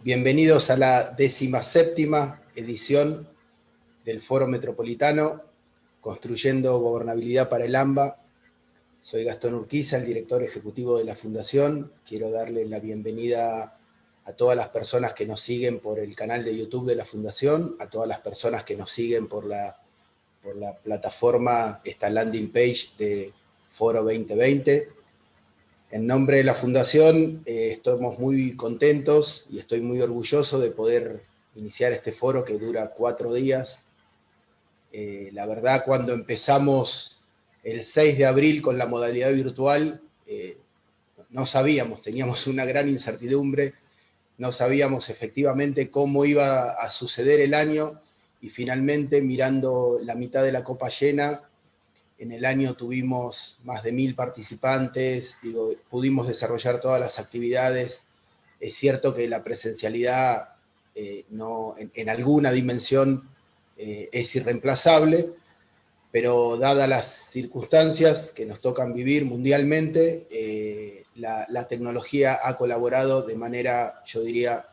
Bienvenidos a la 17ª edición del Foro Metropolitano Construyendo Gobernabilidad para el AMBA. Soy Gastón Urquiza, el director ejecutivo de la Fundación. Quiero darle la bienvenida a todas las personas que nos siguen por el canal de YouTube de la Fundación, a todas las personas que nos siguen por la plataforma, esta landing page de Foro 2020. En nombre de la Fundación estamos muy contentos y estoy muy orgulloso de poder iniciar este foro que dura 4 días. La verdad, cuando empezamos el 6 de abril con la modalidad virtual, no sabíamos, teníamos una gran incertidumbre, no sabíamos efectivamente cómo iba a suceder el año, y finalmente, mirando la mitad de la copa llena, en el año tuvimos más de 1000 participantes, pudimos desarrollar todas las actividades. Es cierto que la presencialidad en alguna dimensión es irreemplazable, pero dadas las circunstancias que nos tocan vivir mundialmente, la tecnología ha colaborado de manera, yo diría,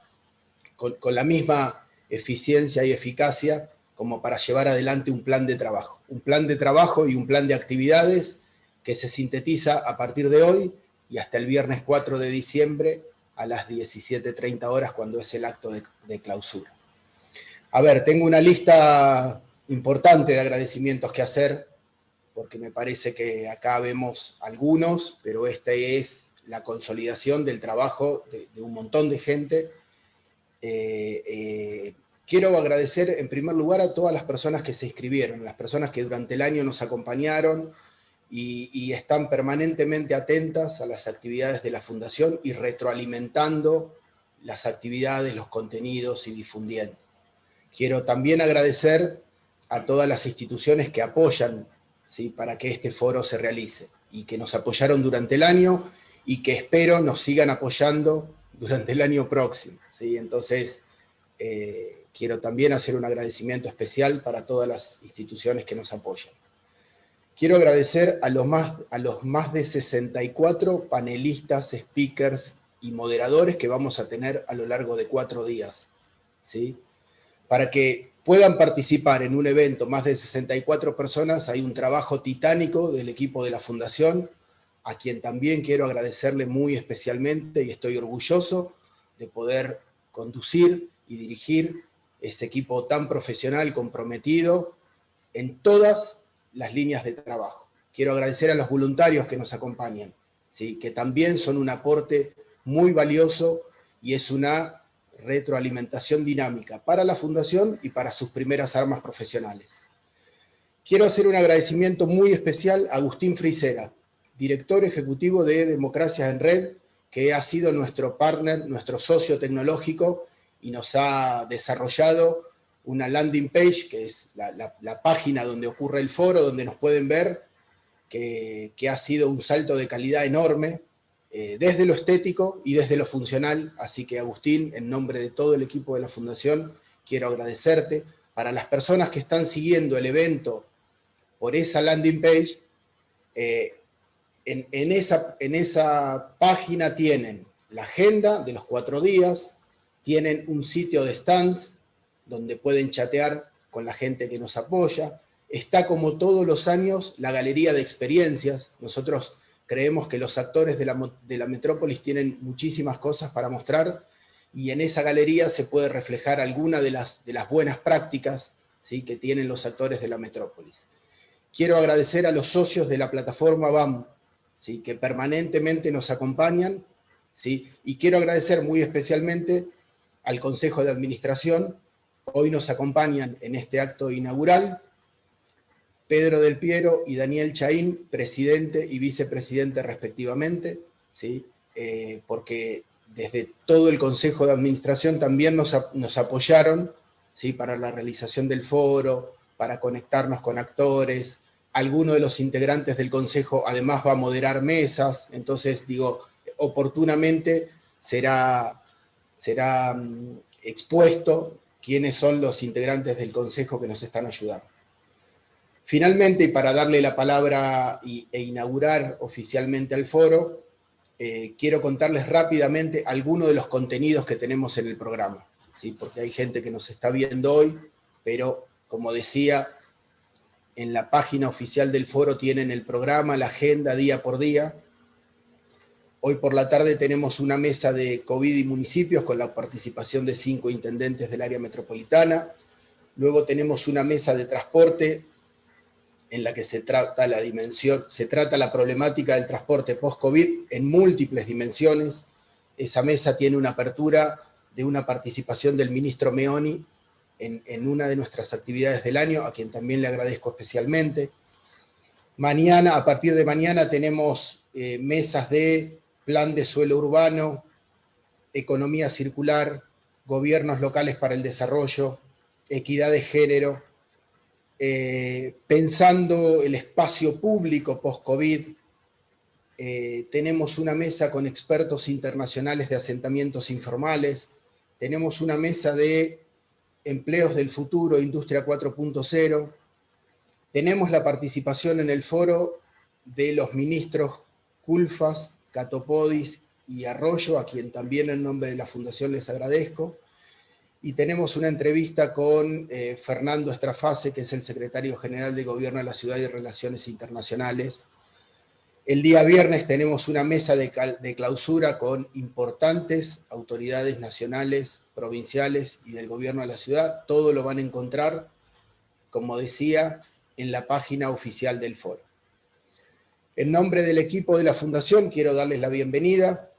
con la misma eficiencia y eficacia como para llevar adelante un plan de trabajo. Un plan de trabajo y un plan de actividades que se sintetiza a partir de hoy y hasta el viernes 4 de diciembre a las 17:30 horas, cuando es el acto de clausura. A ver, tengo una lista importante de agradecimientos que hacer, porque me parece que acá vemos algunos, pero esta es la consolidación del trabajo de un montón de gente. Quiero agradecer en primer lugar a todas las personas que se inscribieron, las personas que durante el año nos acompañaron y están permanentemente atentas a las actividades de la Fundación y retroalimentando las actividades, los contenidos y difundiendo. Quiero también agradecer a todas las instituciones que apoyan, ¿sí?, para que este foro se realice y que nos apoyaron durante el año y que espero nos sigan apoyando durante el año próximo, ¿sí? Entonces, quiero también hacer un agradecimiento especial para todas las instituciones que nos apoyan. Quiero agradecer a los más de 64 panelistas, speakers y moderadores que vamos a tener a lo largo de 4 días, ¿sí? Para que puedan participar en un evento más de 64 personas, hay un trabajo titánico del equipo de la Fundación, a quien también quiero agradecerle muy especialmente, y estoy orgulloso de poder conducir y dirigir ese equipo tan profesional, comprometido en todas las líneas de trabajo. Quiero agradecer a los voluntarios que nos acompañan, ¿sí?, que también son un aporte muy valioso y es una retroalimentación dinámica para la Fundación y para sus primeras armas profesionales. Quiero hacer un agradecimiento muy especial a Agustín Frisera, director ejecutivo de Democracias en Red, que ha sido nuestro partner, nuestro socio tecnológico, y nos ha desarrollado una landing page, que es la página donde ocurre el foro, donde nos pueden ver, que ha sido un salto de calidad enorme, desde lo estético y desde lo funcional. Así que, Agustín, en nombre de todo el equipo de la Fundación, quiero agradecerte. Para las personas que están siguiendo el evento por esa landing page, en esa página tienen la agenda de los 4 días, tienen un sitio de stands donde pueden chatear con la gente que nos apoya. Está, como todos los años, la galería de experiencias. Nosotros creemos que los actores de la metrópolis tienen muchísimas cosas para mostrar, y en esa galería se puede reflejar alguna de las buenas prácticas, ¿sí?, que tienen los actores de la metrópolis. Quiero agradecer a los socios de la plataforma BAM, ¿sí?, que permanentemente nos acompañan, ¿sí?, y quiero agradecer muy especialmente al Consejo de Administración. Hoy nos acompañan en este acto inaugural Pedro Del Piero y Daniel Chaín, presidente y vicepresidente respectivamente, ¿sí?, porque desde todo el Consejo de Administración también nos apoyaron, ¿sí?, para la realización del foro, para conectarnos con actores. Alguno de los integrantes del Consejo además va a moderar mesas, entonces, oportunamente será expuesto quiénes son los integrantes del Consejo que nos están ayudando. Finalmente, y para darle la palabra e inaugurar oficialmente el foro, quiero contarles rápidamente algunos de los contenidos que tenemos en el programa, ¿sí? Porque hay gente que nos está viendo hoy, pero como decía, en la página oficial del foro tienen el programa, la agenda día por día. Hoy por la tarde tenemos una mesa de COVID y municipios con la participación de 5 intendentes del área metropolitana. Luego tenemos una mesa de transporte en la que se trata la problemática del transporte post-COVID en múltiples dimensiones. Esa mesa tiene una apertura de una participación del ministro Meoni en una de nuestras actividades del año, a quien también le agradezco especialmente. Mañana, a partir de mañana, tenemos mesas de plan de suelo urbano, economía circular, gobiernos locales para el desarrollo, equidad de género, pensando el espacio público post-COVID. Tenemos una mesa con expertos internacionales de asentamientos informales, tenemos una mesa de empleos del futuro, Industria 4.0, tenemos la participación en el foro de los ministros Culfas, Catopodis y Arroyo, a quien también en nombre de la Fundación les agradezco, y tenemos una entrevista con Fernando Estrafase, que es el secretario general de Gobierno de la Ciudad y Relaciones Internacionales. El día viernes tenemos una mesa de clausura con importantes autoridades nacionales, provinciales y del gobierno de la ciudad. Todo lo van a encontrar, como decía, en la página oficial del foro. En nombre del equipo de la Fundación quiero darles la bienvenida.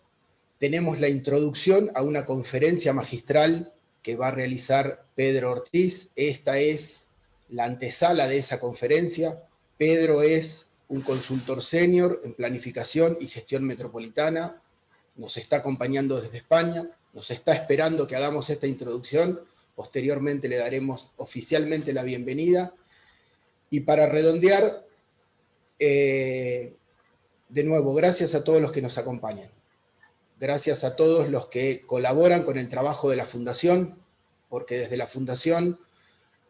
Tenemos la introducción a una conferencia magistral que va a realizar Pedro Ortiz. Esta es la antesala de esa conferencia. Pedro es un consultor senior en planificación y gestión metropolitana. Nos está acompañando desde España, nos está esperando que hagamos esta introducción. Posteriormente le daremos oficialmente la bienvenida. Y para redondear, de nuevo, gracias a todos los que nos acompañan. Gracias a todos los que colaboran con el trabajo de la Fundación, porque desde la Fundación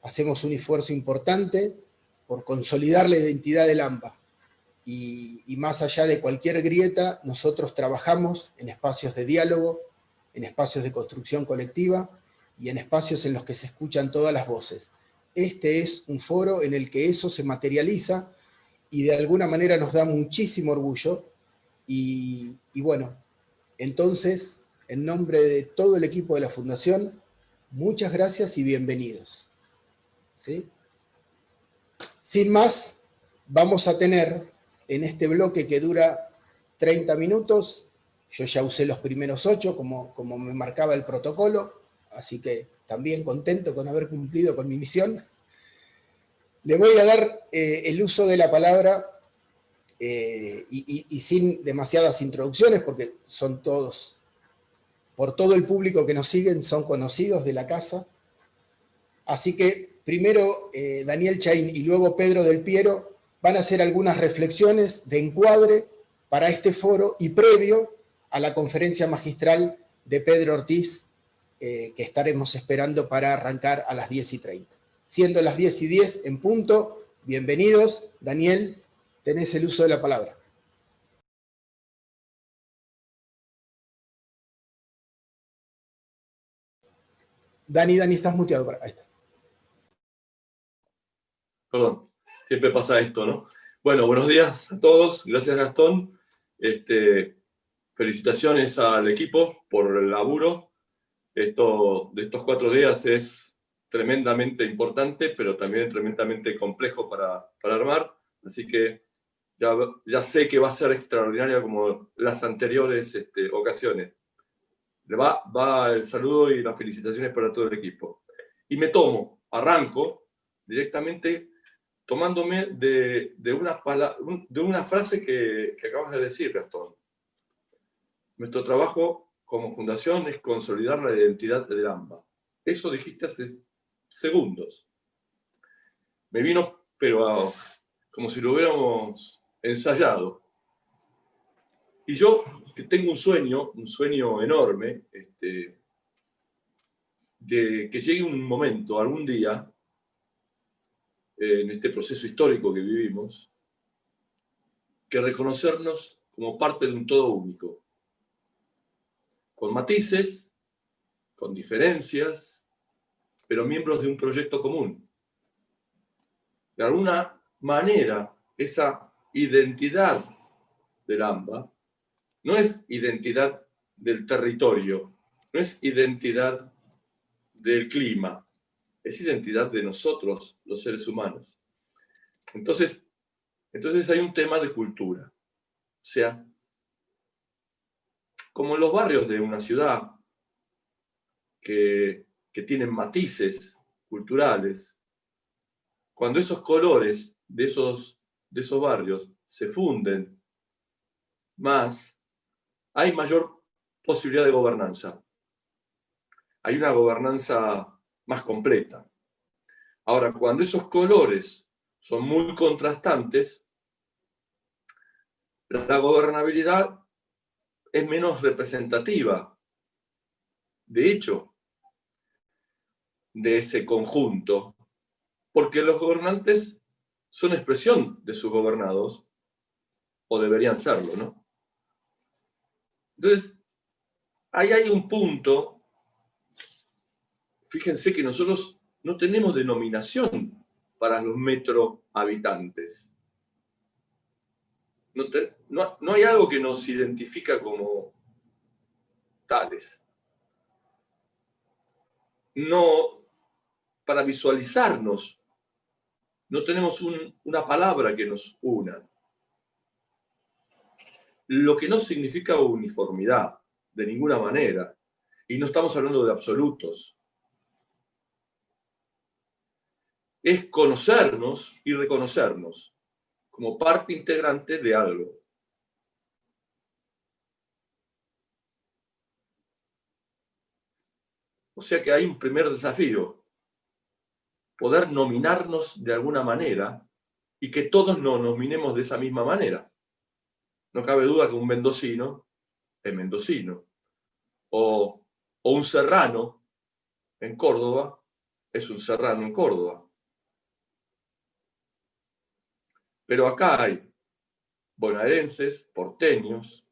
hacemos un esfuerzo importante por consolidar la identidad del AMBA. Y más allá de cualquier grieta, nosotros trabajamos en espacios de diálogo, en espacios de construcción colectiva y en espacios en los que se escuchan todas las voces. Este es un foro en el que eso se materializa y de alguna manera nos da muchísimo orgullo. Y bueno, entonces, en nombre de todo el equipo de la Fundación, muchas gracias y bienvenidos. ¿Sí? Sin más, vamos a tener en este bloque que dura 30 minutos, yo ya usé los primeros 8 como me marcaba el protocolo, así que también contento con haber cumplido con mi misión. Le voy a dar el uso de la palabra y sin demasiadas introducciones, porque son todos, por todo el público que nos siguen, son conocidos de la casa. Así que primero Daniel Chaín y luego Pedro Del Piero van a hacer algunas reflexiones de encuadre para este foro y previo a la conferencia magistral de Pedro Ortiz, que estaremos esperando para arrancar a las 10:30. Siendo las 10:10 en punto, bienvenidos. Daniel, tenés el uso de la palabra. Dani, estás muteado. Ahí está. Perdón, siempre pasa esto, ¿no? Bueno, buenos días a todos. Gracias, Gastón. Felicitaciones al equipo por el laburo. Esto de estos 4 días es tremendamente importante, pero también tremendamente complejo para armar. Así que ya sé que va a ser extraordinaria como las anteriores ocasiones. Va el saludo y las felicitaciones para todo el equipo. Y arranco directamente tomándome de una frase que acabas de decir, Gastón. Nuestro trabajo como fundación es consolidar la identidad del AMBA. Eso dijiste hace segundos. Me vino, pero como si lo hubiéramos ensayado. Y yo que tengo un sueño enorme, de que llegue un momento, algún día, en este proceso histórico que vivimos, que reconocernos como parte de un todo único, con matices, con diferencias, pero miembros de un proyecto común. De alguna manera, esa identidad del AMBA no es identidad del territorio, no es identidad del clima, es identidad de nosotros, los seres humanos. Entonces hay un tema de cultura. O sea, como en los barrios de una ciudad que tienen matices culturales, cuando esos colores de esos barrios se funden más, hay mayor posibilidad de gobernanza. Hay una gobernanza más completa. Ahora, cuando esos colores son muy contrastantes, la gobernabilidad es menos representativa, de hecho, de ese conjunto, porque los gobernantes son expresión de sus gobernados, o deberían serlo, ¿no? Entonces, ahí hay un punto, fíjense que nosotros no tenemos denominación para los metrohabitantes. No hay algo que nos identifica como tales. No, para visualizarnos, no tenemos una palabra que nos una. Lo que no significa uniformidad, de ninguna manera. Y no estamos hablando de absolutos. Es conocernos y reconocernos como parte integrante de algo. O sea que hay un primer desafío, poder nominarnos de alguna manera y que todos nos nominemos de esa misma manera. No cabe duda que un mendocino es mendocino, o un serrano en Córdoba es un serrano en Córdoba. Pero acá hay bonaerenses, porteños,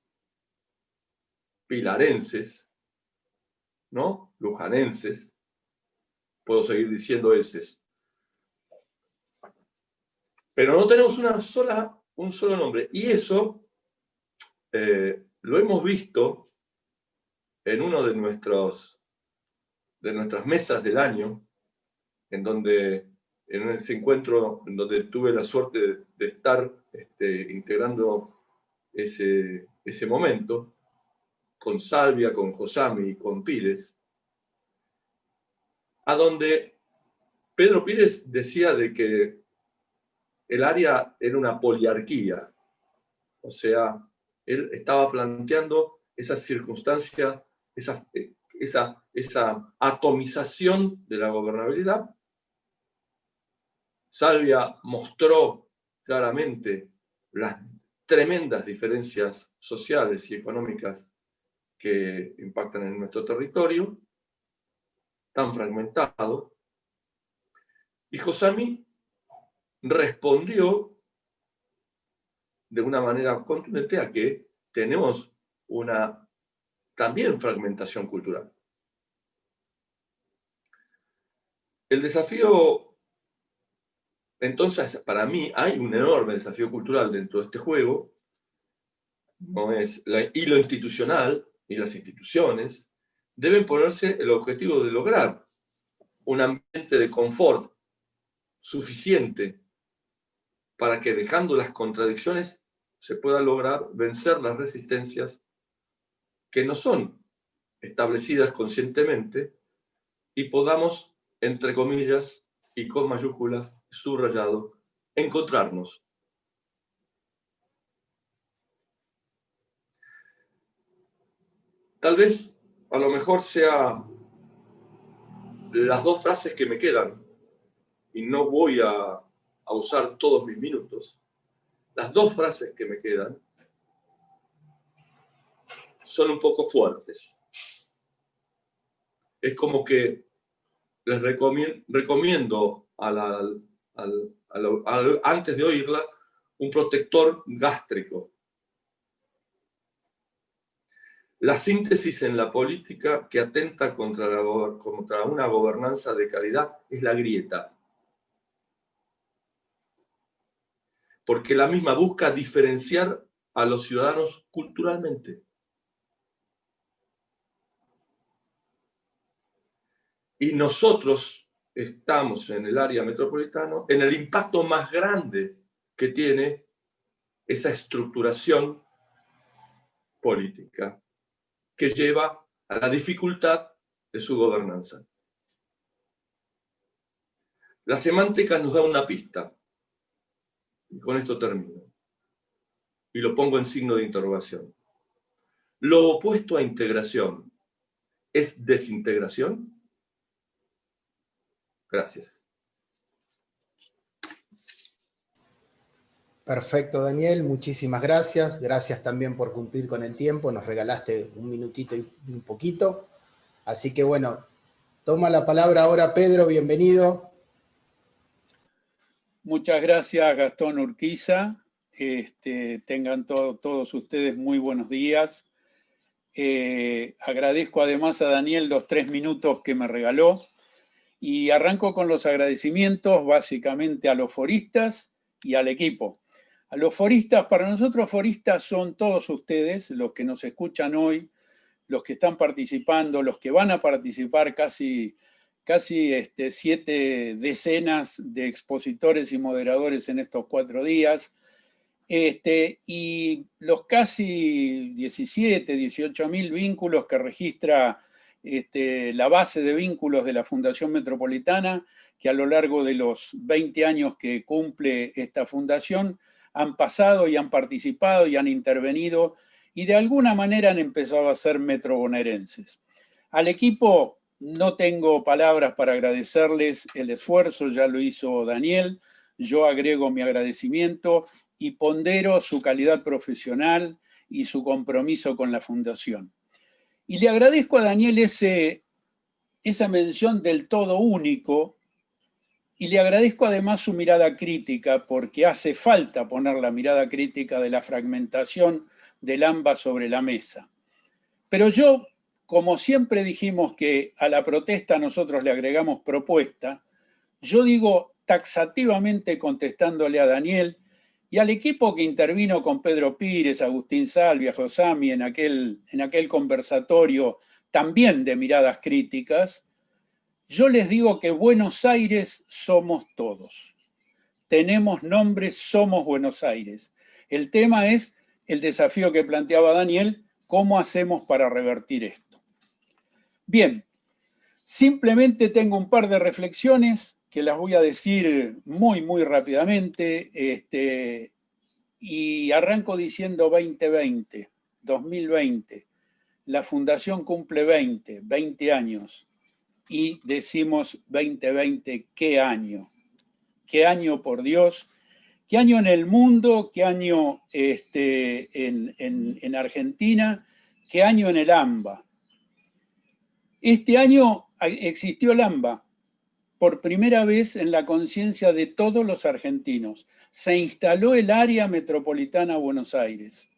pilarenses, ¿no? Lujanenses, puedo seguir diciendo eses. Pero no tenemos un solo nombre. Y eso lo hemos visto en uno de nuestras mesas del año, en ese encuentro en donde tuve la suerte de estar integrando ese momento, con Salvia, con Josami y con Pires, a donde Pedro Pires decía de que el área era una poliarquía, o sea, él estaba planteando esa circunstancia, esa atomización de la gobernabilidad. Salvia mostró claramente las tremendas diferencias sociales y económicas que impactan en nuestro territorio, tan fragmentado. Y Josami respondió de una manera contundente a que tenemos una también fragmentación cultural. El desafío, entonces, para mí hay un enorme desafío cultural dentro de este juego, y lo institucional y las instituciones deben ponerse el objetivo de lograr un ambiente de confort suficiente para que, dejando las contradicciones, se pueda lograr vencer las resistencias que no son establecidas conscientemente y podamos, entre comillas y con mayúsculas, subrayado, encontrarnos. Tal vez, a lo mejor sea las dos frases que me quedan, y no voy a usar todos mis minutos, las dos frases que me quedan son un poco fuertes. Es como que les recomiendo antes de oírla un protector gástrico. La síntesis en la política que atenta contra una gobernanza de calidad es la grieta. Porque la misma busca diferenciar a los ciudadanos culturalmente. Y nosotros estamos en el área metropolitana en el impacto más grande que tiene esa estructuración política que lleva a la dificultad de su gobernanza. La semántica nos da una pista, y con esto termino, y lo pongo en signo de interrogación. ¿Lo opuesto a integración es desintegración? Gracias. Perfecto, Daniel, muchísimas gracias. Gracias también por cumplir con el tiempo, nos regalaste un minutito y un poquito. Así que bueno, toma la palabra ahora Pedro, bienvenido. Muchas gracias, Gastón Urquiza. Tengan todos ustedes muy buenos días. Agradezco además a Daniel los 3 minutos que me regaló y arranco con los agradecimientos básicamente a los foristas y al equipo. A los foristas, para nosotros foristas son todos ustedes, los que nos escuchan hoy, los que están participando, los que van a participar, casi 7 decenas de expositores y moderadores en estos 4 días, y los casi 18.000 vínculos que registra la base de vínculos de la Fundación Metropolitana, que a lo largo de los 20 años que cumple esta fundación han pasado y han participado y han intervenido y de alguna manera han empezado a ser metrobonaerenses. Al equipo no tengo palabras para agradecerles el esfuerzo, ya lo hizo Daniel, yo agrego mi agradecimiento y pondero su calidad profesional y su compromiso con la Fundación. Y le agradezco a Daniel esa mención del todo único y le agradezco además su mirada crítica porque hace falta poner la mirada crítica de la fragmentación del AMBA sobre la mesa. Pero yo, como siempre dijimos que a la protesta nosotros le agregamos propuesta, yo digo taxativamente contestándole a Daniel y al equipo que intervino con Pedro Pires, Agustín Salvia, Josami en aquel conversatorio también de miradas críticas, yo les digo que Buenos Aires somos todos. Tenemos nombre, somos Buenos Aires. El tema es el desafío que planteaba Daniel, ¿cómo hacemos para revertir esto? Bien, simplemente tengo un par de reflexiones que las voy a decir muy rápidamente, y arranco diciendo 2020. La Fundación cumple 20 años, y decimos 2020, ¿qué año? ¿Qué año, por Dios? ¿Qué año en el mundo? ¿Qué año en Argentina? ¿Qué año en el AMBA? Este año existió el AMBA por primera vez en la conciencia de todos los argentinos. Se instaló el área metropolitana Buenos Aires.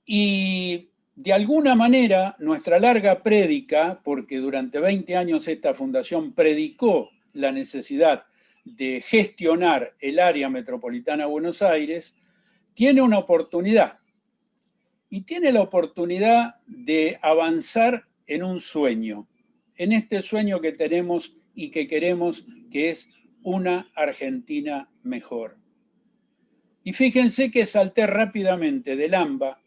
Y de alguna manera nuestra larga prédica, porque durante 20 años esta fundación predicó la necesidad de gestionar el área metropolitana Buenos Aires, tiene una oportunidad. Y tiene la oportunidad de avanzar en un sueño, en este sueño que tenemos y que queremos, que es una Argentina mejor. Y fíjense que salté rápidamente del AMBA,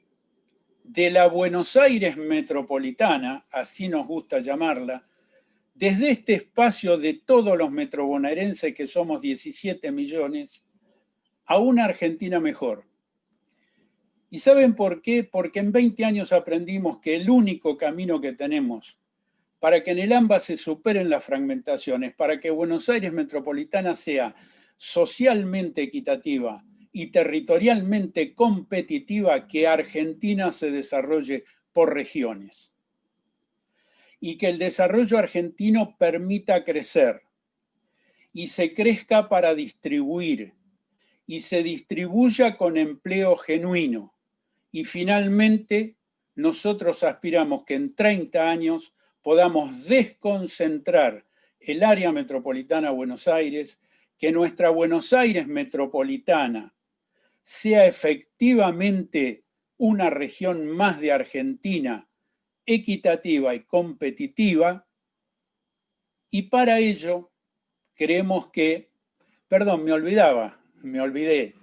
de la Buenos Aires metropolitana, así nos gusta llamarla, desde este espacio de todos los metrobonaerenses, que somos 17 millones, a una Argentina mejor. ¿Y saben por qué? Porque en 20 años aprendimos que el único camino que tenemos para que en el AMBA se superen las fragmentaciones, para que Buenos Aires metropolitana sea socialmente equitativa y territorialmente competitiva, que Argentina se desarrolle por regiones. Y que el desarrollo argentino permita crecer y se crezca para distribuir y se distribuya con empleo genuino. Y finalmente nosotros aspiramos que en 30 años podamos desconcentrar el área metropolitana de Buenos Aires, que nuestra Buenos Aires metropolitana sea efectivamente una región más de Argentina, equitativa y competitiva, y para ello creemos que, perdón, me olvidé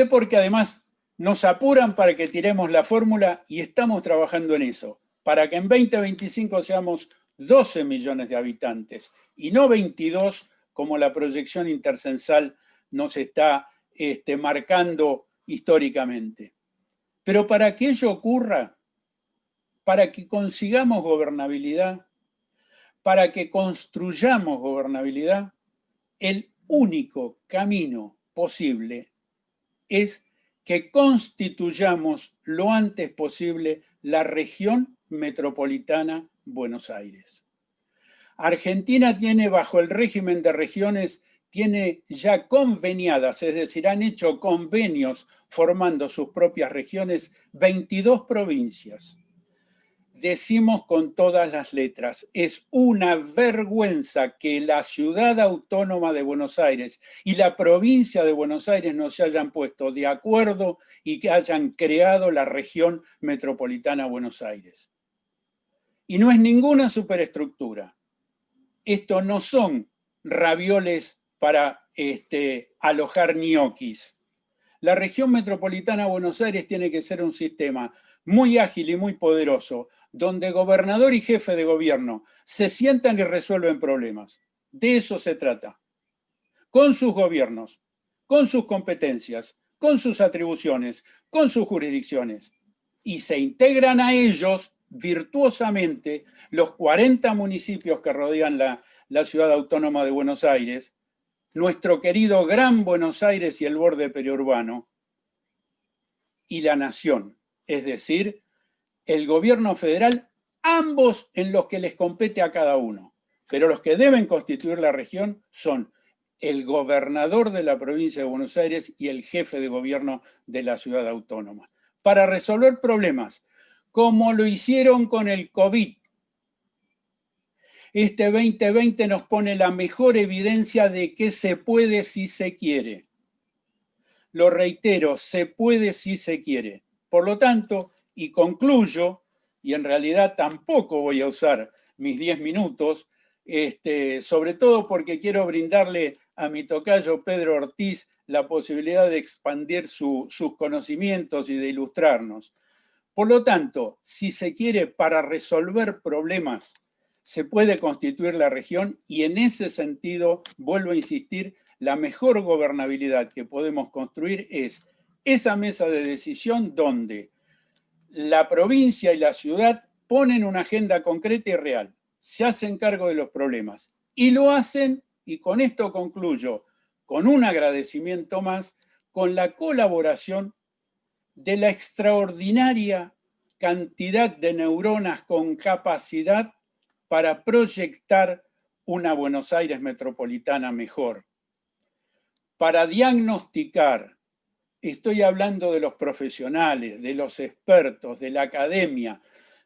porque además nos apuran para que tiremos la fórmula y estamos trabajando en eso, para que en 2025 seamos 12 millones de habitantes y no 22 como la proyección intercensal nos está marcando históricamente. Pero para que ello ocurra, para que consigamos gobernabilidad, para que construyamos gobernabilidad, el único camino posible es que constituyamos lo antes posible la región metropolitana Buenos Aires. Argentina tiene, bajo el régimen de regiones, tiene ya conveniadas, es decir, han hecho convenios formando sus propias regiones, 22 provincias. Decimos con todas las letras, es una vergüenza que la ciudad autónoma de Buenos Aires y la provincia de Buenos Aires no se hayan puesto de acuerdo y que hayan creado la región metropolitana Buenos Aires. Y no es ninguna superestructura. Esto no son ravioles para alojar ñoquis. La región metropolitana Buenos Aires tiene que ser un sistema muy ágil y muy poderoso, donde gobernador y jefe de gobierno se sientan y resuelven problemas. De eso se trata. Con sus gobiernos, con sus competencias, con sus atribuciones, con sus jurisdicciones. Y se integran a ellos virtuosamente los 40 municipios que rodean la ciudad autónoma de Buenos Aires, nuestro querido Gran Buenos Aires y el borde periurbano, y la nación, es decir, el gobierno federal, ambos en los que les compete a cada uno. Pero los que deben constituir la región son el gobernador de la provincia de Buenos Aires y el jefe de gobierno de la ciudad autónoma, para resolver problemas, como lo hicieron con el COVID. Este 2020 nos pone la mejor evidencia de que se puede si se quiere. Lo reitero, se puede si se quiere. Por lo tanto, y concluyo, y en realidad tampoco voy a usar mis 10 minutos, sobre todo porque quiero brindarle a mi tocayo Pedro Ortiz la posibilidad de expandir sus conocimientos y de ilustrarnos. Por lo tanto, si se quiere, para resolver problemas, se puede constituir la región y en ese sentido, vuelvo a insistir, la mejor gobernabilidad que podemos construir es esa mesa de decisión donde la provincia y la ciudad ponen una agenda concreta y real, se hacen cargo de los problemas y lo hacen, y con esto concluyo, con un agradecimiento más, con la colaboración de la extraordinaria cantidad de neuronas con capacidad para proyectar una Buenos Aires metropolitana mejor, para diagnosticar. Estoy hablando de los profesionales, de los expertos, de la academia,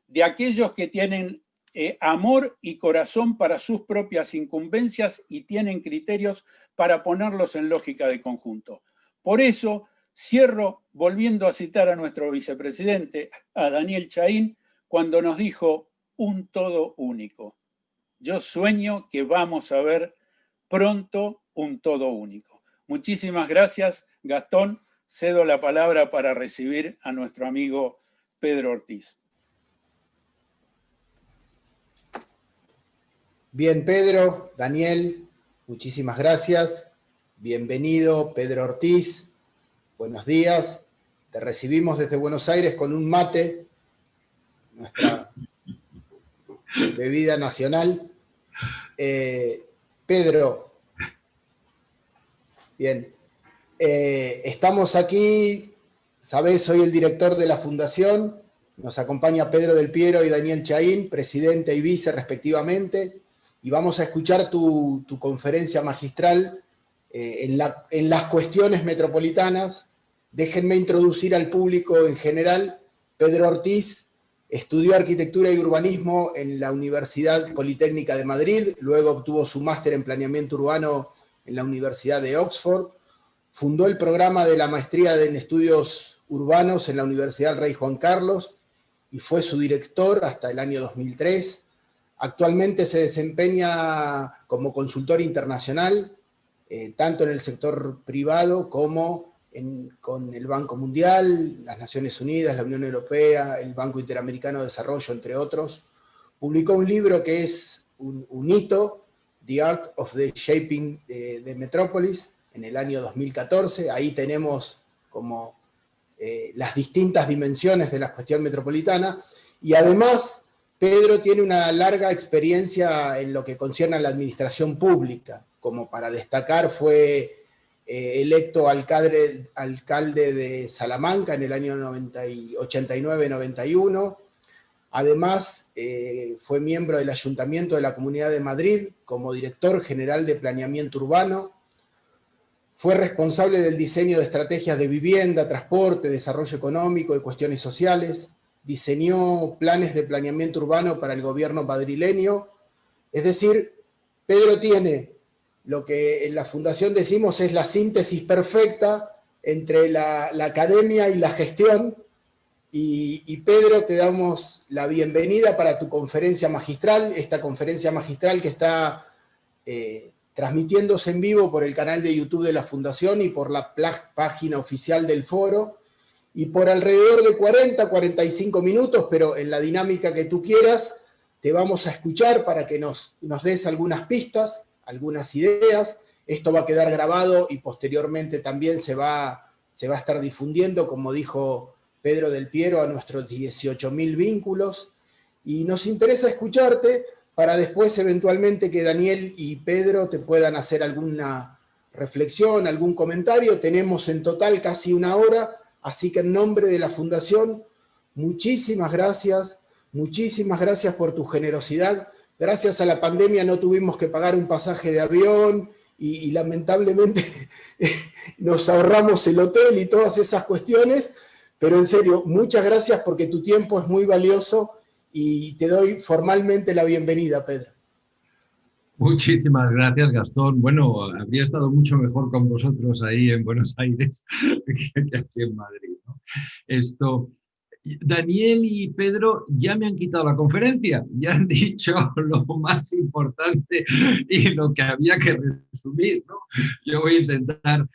de aquellos que tienen amor y corazón para sus propias incumbencias y tienen criterios para ponerlos en lógica de conjunto. Por eso cierro volviendo a citar a nuestro vicepresidente, a Daniel Chahín, cuando nos dijo un todo único. Yo sueño que vamos a ver pronto un todo único. Muchísimas gracias, Gastón. Cedo la palabra para recibir a nuestro amigo Pedro Ortiz. Bien, Pedro, Daniel, muchísimas gracias. Bienvenido, Pedro Ortiz. Buenos días. Te recibimos desde Buenos Aires con un mate, nuestra bebida nacional. Pedro, bien. Estamos aquí, sabés, soy el director de la Fundación, nos acompaña Pedro Del Piero y Daniel Chahín, presidente y vice respectivamente, y vamos a escuchar tu conferencia magistral en las cuestiones metropolitanas. Déjenme introducir al público en general. Pedro Ortiz estudió arquitectura y urbanismo en la Universidad Politécnica de Madrid, luego obtuvo su máster en planeamiento urbano en la Universidad de Oxford, fundó el programa de la maestría en estudios urbanos en la Universidad Rey Juan Carlos y fue su director hasta el año 2003. Actualmente se desempeña como consultor internacional, tanto en el sector privado como con el Banco Mundial, las Naciones Unidas, la Unión Europea, el Banco Interamericano de Desarrollo, entre otros. Publicó un libro que es un hito, The Art of the Shaping the Metropolis, en el año 2014. Ahí tenemos como las distintas dimensiones de la cuestión metropolitana. Y además, Pedro tiene una larga experiencia en lo que concierne a la administración pública. Como para destacar, fue electo alcalde de Salamanca en el año 89-91. Además, fue miembro del Ayuntamiento de la Comunidad de Madrid como director general de planeamiento urbano. Fue responsable del diseño de estrategias de vivienda, transporte, desarrollo económico y cuestiones sociales. Diseñó planes de planeamiento urbano para el gobierno madrileño. Es decir, Pedro tiene lo que en la Fundación decimos es la síntesis perfecta entre la academia y la gestión. Y Pedro, te damos la bienvenida para tu conferencia magistral, esta conferencia magistral que está transmitiéndose en vivo por el canal de YouTube de la Fundación y por la página oficial del foro, y por alrededor de 40-45 minutos, pero en la dinámica que tú quieras, te vamos a escuchar para que nos des algunas pistas, algunas ideas. Esto va a quedar grabado y posteriormente también se va a estar difundiendo, como dijo Pedro del Piero, a nuestros 18.000 vínculos. Y nos interesa escucharte para después eventualmente que Daniel y Pedro te puedan hacer alguna reflexión, algún comentario. Tenemos en total casi una hora, así que en nombre de la Fundación, muchísimas gracias por tu generosidad. Gracias a la pandemia no tuvimos que pagar un pasaje de avión y lamentablemente nos ahorramos el hotel y todas esas cuestiones, pero en serio, muchas gracias porque tu tiempo es muy valioso y te doy formalmente la bienvenida, Pedro. Muchísimas gracias, Gastón. Bueno, habría estado mucho mejor con vosotros ahí en Buenos Aires que aquí en Madrid, ¿no? Daniel y Pedro ya me han quitado la conferencia, ya han dicho lo más importante y lo que había que resumir, ¿no? Yo voy a intentar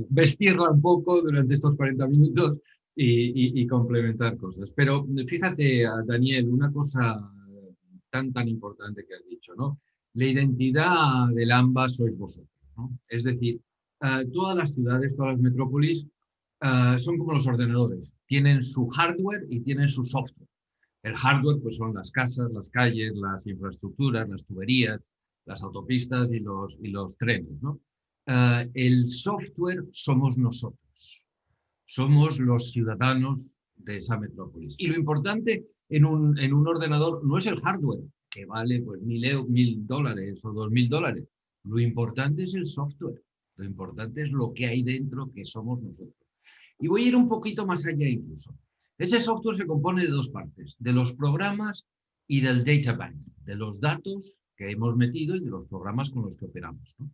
vestirla un poco durante estos 40 minutos y complementar cosas. Pero fíjate, Daniel, una cosa tan importante que has dicho, ¿no? La identidad del AMBA sois vosotros, ¿no? Es decir, todas las ciudades, todas las metrópolis son como los ordenadores. Tienen su hardware y tienen su software. El hardware pues, son las casas, las calles, las infraestructuras, las tuberías, las autopistas y los trenes, ¿no? El software somos nosotros. Somos los ciudadanos de esa metrópolis. Y lo importante en un ordenador no es el hardware, que vale pues $1.000 o $2.000. Lo importante es el software. Lo importante es lo que hay dentro, que somos nosotros. Y voy a ir un poquito más allá incluso. Ese software se compone de dos partes, de los programas y del data bank, de los datos que hemos metido y de los programas con los que operamos, ¿no?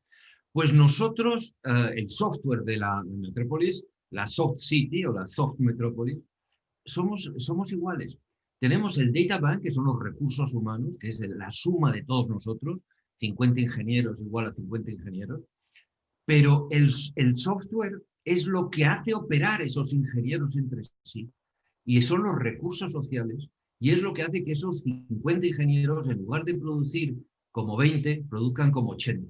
Pues nosotros, el software de la metrópolis, la soft city o la soft metrópolis, somos iguales. Tenemos el data bank, que son los recursos humanos, que es la suma de todos nosotros, 50 ingenieros igual a 50 ingenieros, pero el software es lo que hace operar esos ingenieros entre sí, y son los recursos sociales, y es lo que hace que esos 50 ingenieros, en lugar de producir como 20, produzcan como 80.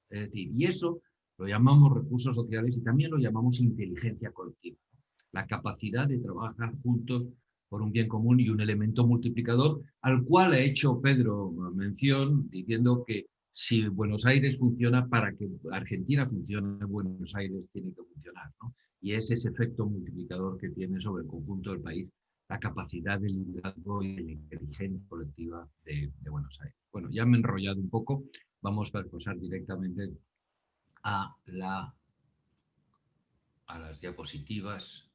Es decir, y eso lo llamamos recursos sociales y también lo llamamos inteligencia colectiva. La capacidad de trabajar juntos por un bien común y un elemento multiplicador, al cual ha hecho Pedro mención, diciendo que si Buenos Aires funciona, para que Argentina funcione, Buenos Aires tiene que funcionar, ¿no? Y es ese efecto multiplicador que tiene sobre el conjunto del país la capacidad de liderazgo y de la inteligencia colectiva de Buenos Aires. Bueno, ya me he enrollado un poco, vamos a pasar directamente a las diapositivas.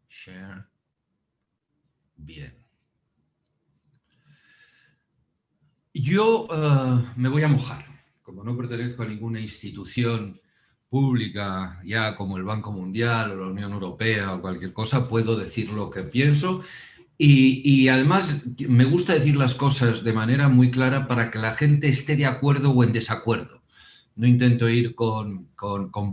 Share. Bien. Yo me voy a mojar. Como no pertenezco a ninguna institución pública, ya como el Banco Mundial o la Unión Europea o cualquier cosa, puedo decir lo que pienso. Y además me gusta decir las cosas de manera muy clara para que la gente esté de acuerdo o en desacuerdo. No intento ir con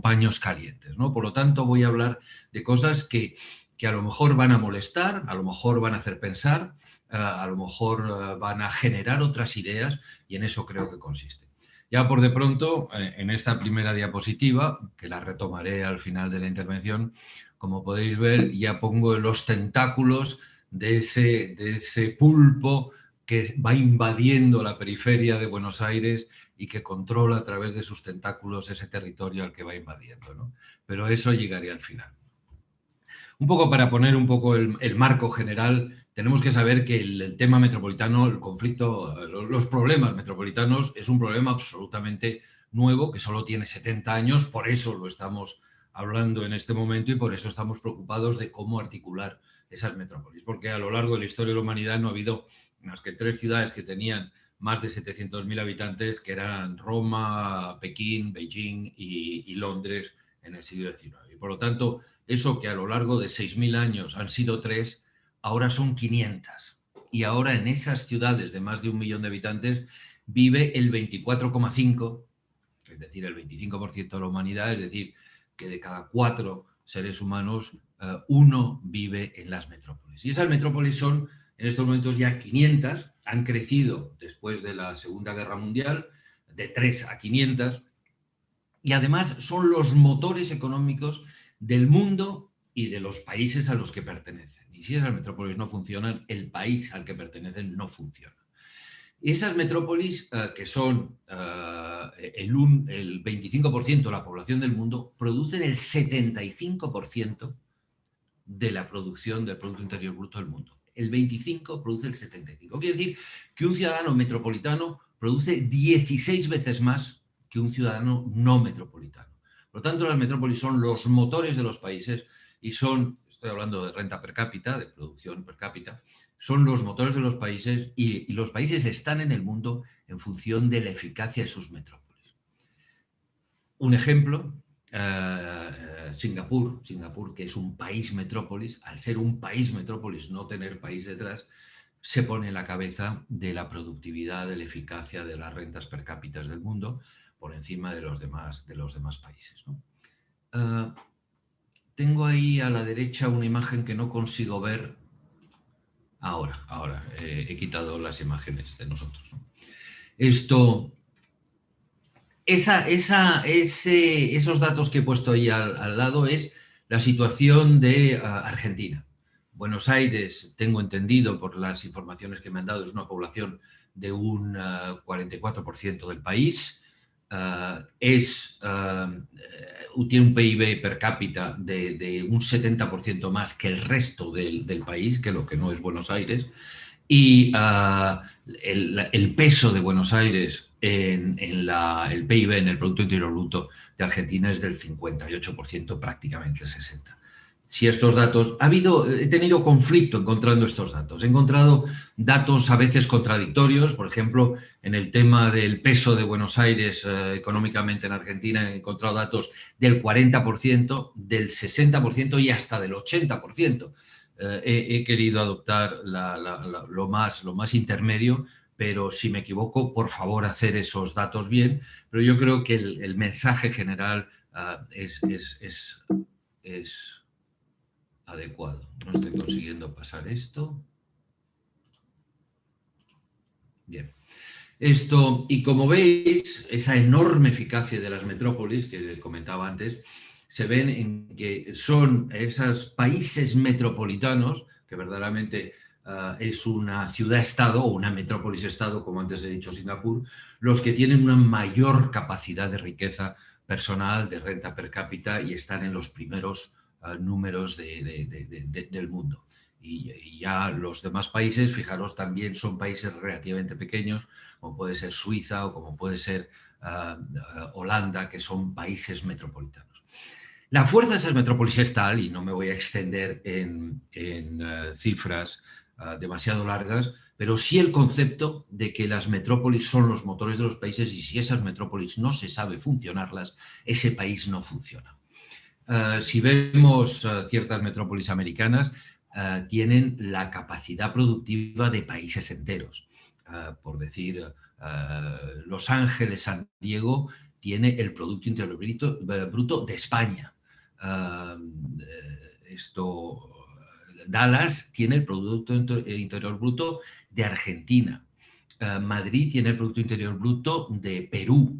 paños calientes, ¿no? Por lo tanto, voy a hablar de cosas que a lo mejor van a molestar, a lo mejor van a hacer pensar, a lo mejor van a generar otras ideas, y en eso creo que consiste. Ya por de pronto, en esta primera diapositiva, que la retomaré al final de la intervención, como podéis ver, ya pongo los tentáculos de ese pulpo que va invadiendo la periferia de Buenos Aires y que controla a través de sus tentáculos ese territorio al que va invadiendo, ¿no? Pero eso llegaría al final. Un poco para poner un poco el marco general, tenemos que saber que el tema metropolitano, el conflicto, los problemas metropolitanos es un problema absolutamente nuevo que solo tiene 70 años, por eso lo estamos hablando en este momento y por eso estamos preocupados de cómo articular esas metrópolis, porque a lo largo de la historia de la humanidad no ha habido más que 3 ciudades que tenían más de 700.000 habitantes, que eran Roma, Pekín, Beijing y Londres en el siglo XIX. Y por lo tanto, eso que a lo largo de 6.000 años han sido 3, ahora son 500. Y ahora en esas ciudades de más de 1 millón de habitantes vive el 24,5, es decir, el 25% de la humanidad, es decir, que de cada 4 seres humanos, 1 vive en las metrópolis. Y esas metrópolis son, en estos momentos, ya 500, han crecido después de la Segunda Guerra Mundial, de 3 a 500, y además son los motores económicos del mundo y de los países a los que pertenecen. Y si esas metrópolis no funcionan, el país al que pertenecen no funciona. Y esas metrópolis, que son el 25% de la población del mundo, producen el 75% de la producción del Producto Interior Bruto del mundo. El 25% produce el 75%. Quiere decir que un ciudadano metropolitano produce 16 veces más que un ciudadano no metropolitano. Por lo tanto, las metrópolis son los motores de los países y son, estoy hablando de renta per cápita, de producción per cápita, son los motores de los países y los países están en el mundo en función de la eficacia de sus metrópolis. Un ejemplo, Singapur, que es un país metrópolis, al ser un país metrópolis, no tener país detrás, se pone en la cabeza de la productividad, de la eficacia de las rentas per cápita del mundo, por encima de los demás países, ¿no? Tengo ahí a la derecha una imagen que no consigo ver. Ahora he quitado las imágenes de nosotros, ¿no? Esos datos que he puesto ahí al lado es la situación de Argentina. Buenos Aires, tengo entendido por las informaciones que me han dado, es una población de un 44% del país. Tiene un PIB per cápita de un 70% más que el resto del país, que lo que no es Buenos Aires. Y el peso de Buenos Aires en el PIB, en el Producto Interior Bruto de Argentina, es del 58%, prácticamente el 60%. Si estos datos... He tenido conflicto encontrando estos datos. He encontrado datos a veces contradictorios. Por ejemplo, en el tema del peso de Buenos Aires económicamente en Argentina, he encontrado datos del 40%, del 60% y hasta del 80%. He querido adoptar lo más intermedio, pero si me equivoco, por favor, hacer esos datos bien. Pero yo creo que el mensaje general es adecuado. No estoy consiguiendo pasar esto. Bien. Y como veis, esa enorme eficacia de las metrópolis que comentaba antes, se ven en que son esos países metropolitanos, que verdaderamente es una ciudad-estado o una metrópolis-estado, como antes he dicho Singapur, los que tienen una mayor capacidad de riqueza personal, de renta per cápita, y están en los primeros números del mundo. Y ya los demás países, fijaros, también son países relativamente pequeños, como puede ser Suiza o como puede ser Holanda, que son países metropolitanos. La fuerza de esas metrópolis es tal, y no me voy a extender en cifras demasiado largas, pero sí el concepto de que las metrópolis son los motores de los países y si esas metrópolis no se sabe funcionarlas, ese país no funciona. Si vemos ciertas metrópolis americanas, tienen la capacidad productiva de países enteros. Por decir, Los Ángeles, San Diego, tiene el Producto Interior Bruto de España. Dallas tiene el Producto Interior Bruto de Argentina. Madrid tiene el Producto Interior Bruto de Perú.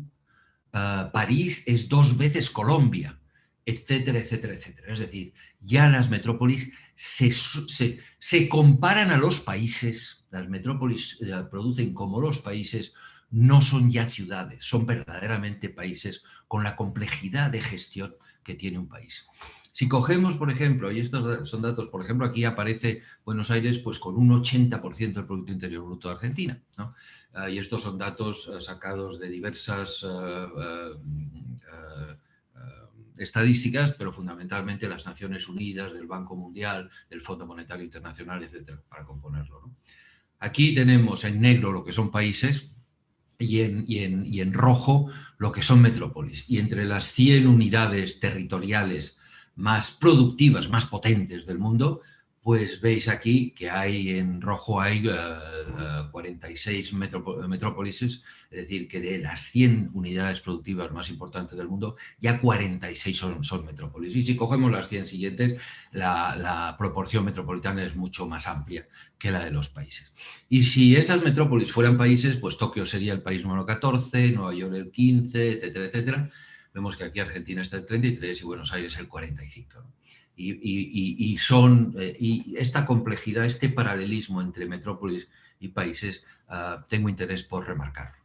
París es 2 veces Colombia, etcétera, etcétera, etcétera. Es decir, ya las metrópolis se comparan a los países, las metrópolis producen como los países, no son ya ciudades, son verdaderamente países con la complejidad de gestión que tiene un país. Si cogemos, por ejemplo, y estos son datos, por ejemplo, aquí aparece Buenos Aires pues con un 80% del Producto Interior Bruto de Argentina, ¿no? Y estos son datos sacados de diversas estadísticas, pero fundamentalmente las Naciones Unidas, del Banco Mundial, del Fondo Monetario Internacional, etcétera, para componerlo, ¿no? Aquí tenemos en negro lo que son países y en rojo lo que son metrópolis. Y entre las 100 unidades territoriales más productivas, más potentes del mundo, pues veis aquí que hay en rojo hay 46 metrópolis, es decir, que de las 100 unidades productivas más importantes del mundo, ya 46 son metrópolis. Y si cogemos las 100 siguientes, la proporción metropolitana es mucho más amplia que la de los países. Y si esas metrópolis fueran países, pues Tokio sería el país número 14, Nueva York el 15, etcétera, etcétera. Vemos que aquí Argentina está el 33 y Buenos Aires el 45, ¿no? Y esta complejidad, este paralelismo entre metrópolis y países, tengo interés por remarcarlo.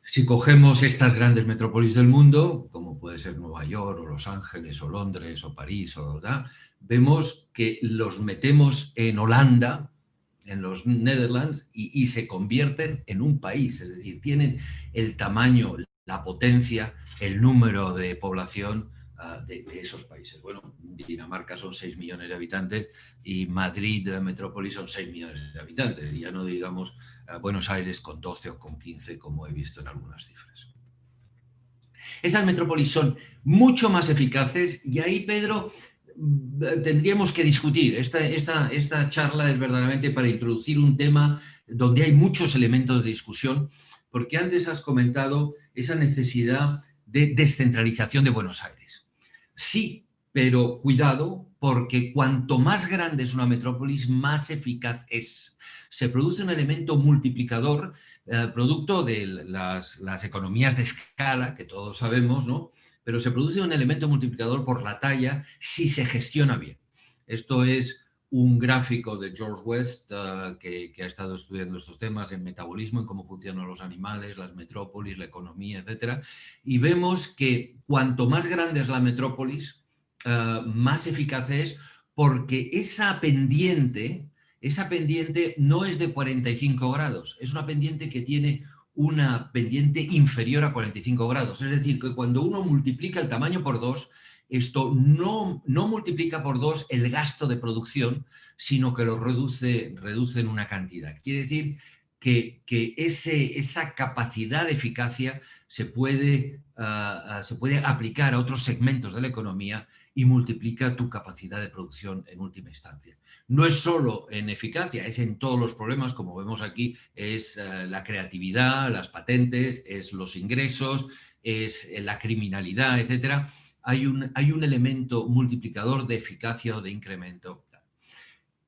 Si cogemos estas grandes metrópolis del mundo, como puede ser Nueva York, o Los Ángeles, o Londres, o París, vemos que los metemos en Holanda, en los Netherlands, y se convierten en un país, es decir, tienen el tamaño, la potencia, el número de población de esos países. Bueno, Dinamarca son 6 millones de habitantes y Madrid, metrópolis, son 6 millones de habitantes. Y ya no digamos Buenos Aires con 12 o con 15, como he visto en algunas cifras. Esas metrópolis son mucho más eficaces y ahí, Pedro, tendríamos que discutir. Esta charla es verdaderamente para introducir un tema donde hay muchos elementos de discusión, porque antes has comentado esa necesidad de descentralización de Buenos Aires. Sí, pero cuidado, porque cuanto más grande es una metrópolis, más eficaz es. Se produce un elemento multiplicador, producto de las economías de escala, que todos sabemos, ¿no? Pero se produce un elemento multiplicador por la talla si se gestiona bien. Esto es un gráfico de George West, que ha estado estudiando estos temas en metabolismo, en cómo funcionan los animales, las metrópolis, la economía, etc. Y vemos que cuanto más grande es la metrópolis, más eficaz es, porque esa pendiente no es de 45 grados, es una pendiente que tiene una pendiente inferior a 45 grados. Es decir, que cuando uno multiplica el tamaño por 2, esto no multiplica por 2 el gasto de producción, sino que lo reduce en una cantidad. Quiere decir que esa capacidad de eficacia se puede aplicar a otros segmentos de la economía y multiplica tu capacidad de producción en última instancia. No es solo en eficacia, es en todos los problemas, como vemos aquí, es la creatividad, las patentes, es los ingresos, es la criminalidad, etcétera. Hay un elemento multiplicador de eficacia o de incremento.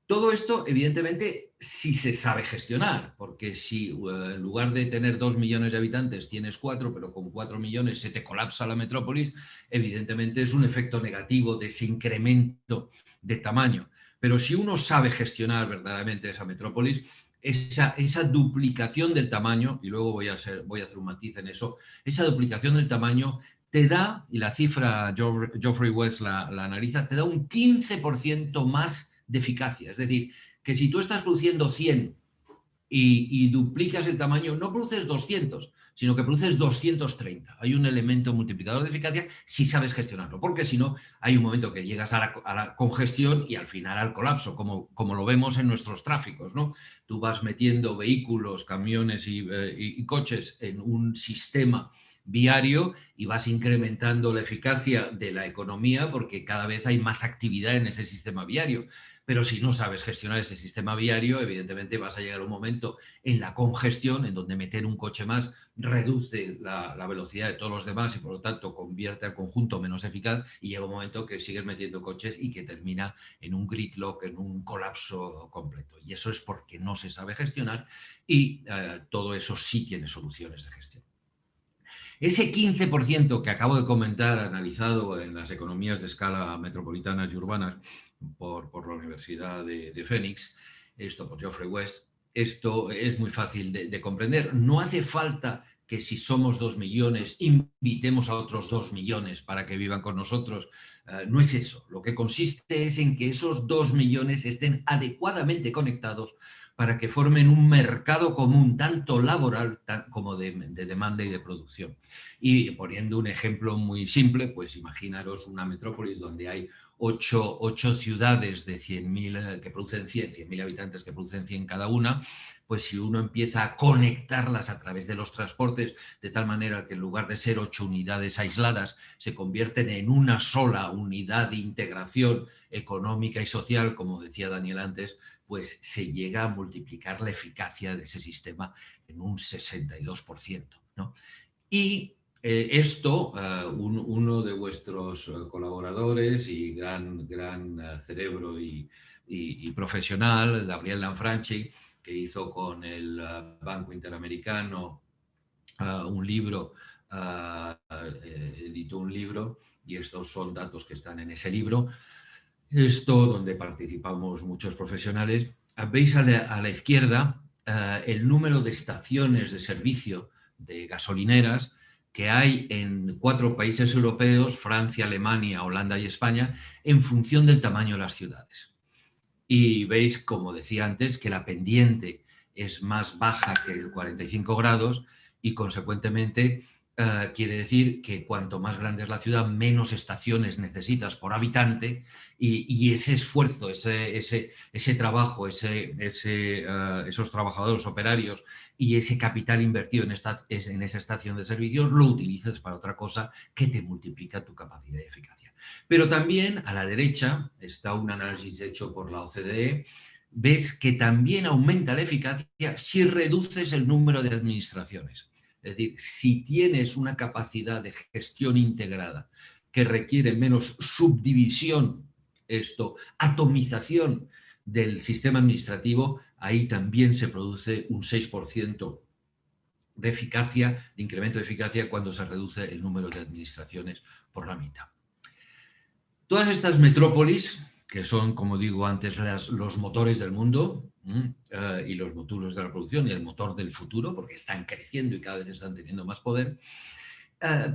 Todo esto, evidentemente, si se sabe gestionar, porque si en lugar de tener 2 millones de habitantes tienes 4, pero con 4 millones se te colapsa la metrópolis, evidentemente es un efecto negativo de ese incremento de tamaño. Pero si uno sabe gestionar verdaderamente esa metrópolis, esa duplicación del tamaño, y luego voy a hacer un matiz en eso, esa duplicación del tamaño te da, y la cifra Geoffrey West la analiza, te da un 15% más de eficacia. Es decir, que si tú estás produciendo 100 y duplicas el tamaño, no produces 200, sino que produces 230. Hay un elemento multiplicador de eficacia si sabes gestionarlo, porque si no, hay un momento que llegas a la congestión y al final al colapso, como lo vemos en nuestros tráficos, ¿no? Tú vas metiendo vehículos, camiones y coches en un sistema viario y vas incrementando la eficacia de la economía porque cada vez hay más actividad en ese sistema viario. Pero si no sabes gestionar ese sistema viario, evidentemente vas a llegar a un momento en la congestión en donde meter un coche más reduce la velocidad de todos los demás y por lo tanto convierte al conjunto menos eficaz y llega un momento que sigues metiendo coches y que termina en un gridlock, en un colapso completo. Y eso es porque no se sabe gestionar y todo eso sí tiene soluciones de gestión. Ese 15% que acabo de comentar, analizado en las economías de escala metropolitanas y urbanas por la Universidad de Phoenix, esto por Geoffrey West, esto es muy fácil de comprender. No hace falta que si somos 2 millones invitemos a otros 2 millones para que vivan con nosotros. No es eso. Lo que consiste es en que esos 2 millones estén adecuadamente conectados para que formen un mercado común, tanto laboral como de demanda y de producción. Y poniendo un ejemplo muy simple, pues imaginaros una metrópolis donde hay 8 ciudades de 100.000 que producen 100.000 habitantes que producen 100 cada una, pues si uno empieza a conectarlas a través de los transportes de tal manera que en lugar de ser 8 unidades aisladas se convierten en una sola unidad de integración económica y social, como decía Daniel antes, pues se llega a multiplicar la eficacia de ese sistema en un 62%, ¿no? Y esto, uno de vuestros colaboradores y gran cerebro y profesional, Gabriel Lanfranchi, que hizo con el Banco Interamericano un libro, editó un libro, y estos son datos que están en ese libro, esto donde participamos muchos profesionales. Veis a la izquierda el número de estaciones de servicio de gasolineras que hay en 4 países europeos, Francia, Alemania, Holanda y España, en función del tamaño de las ciudades. Y veis, como decía antes, que la pendiente es más baja que el 45 grados y, consecuentemente, quiere decir que cuanto más grande es la ciudad, menos estaciones necesitas por habitante y ese esfuerzo, ese trabajo, esos trabajadores operarios y ese capital invertido en esa estación de servicios lo utilizas para otra cosa que te multiplica tu capacidad de eficacia. Pero también a la derecha está un análisis hecho por la OCDE. Ves que también aumenta la eficacia si reduces el número de administraciones. Es decir, si tienes una capacidad de gestión integrada que requiere menos subdivisión, atomización del sistema administrativo, ahí también se produce un 6% de eficacia, de incremento de eficacia cuando se reduce el número de administraciones por la mitad. Todas estas metrópolis, que son, como digo antes, los motores del mundo y los motores de la producción y el motor del futuro, porque están creciendo y cada vez están teniendo más poder,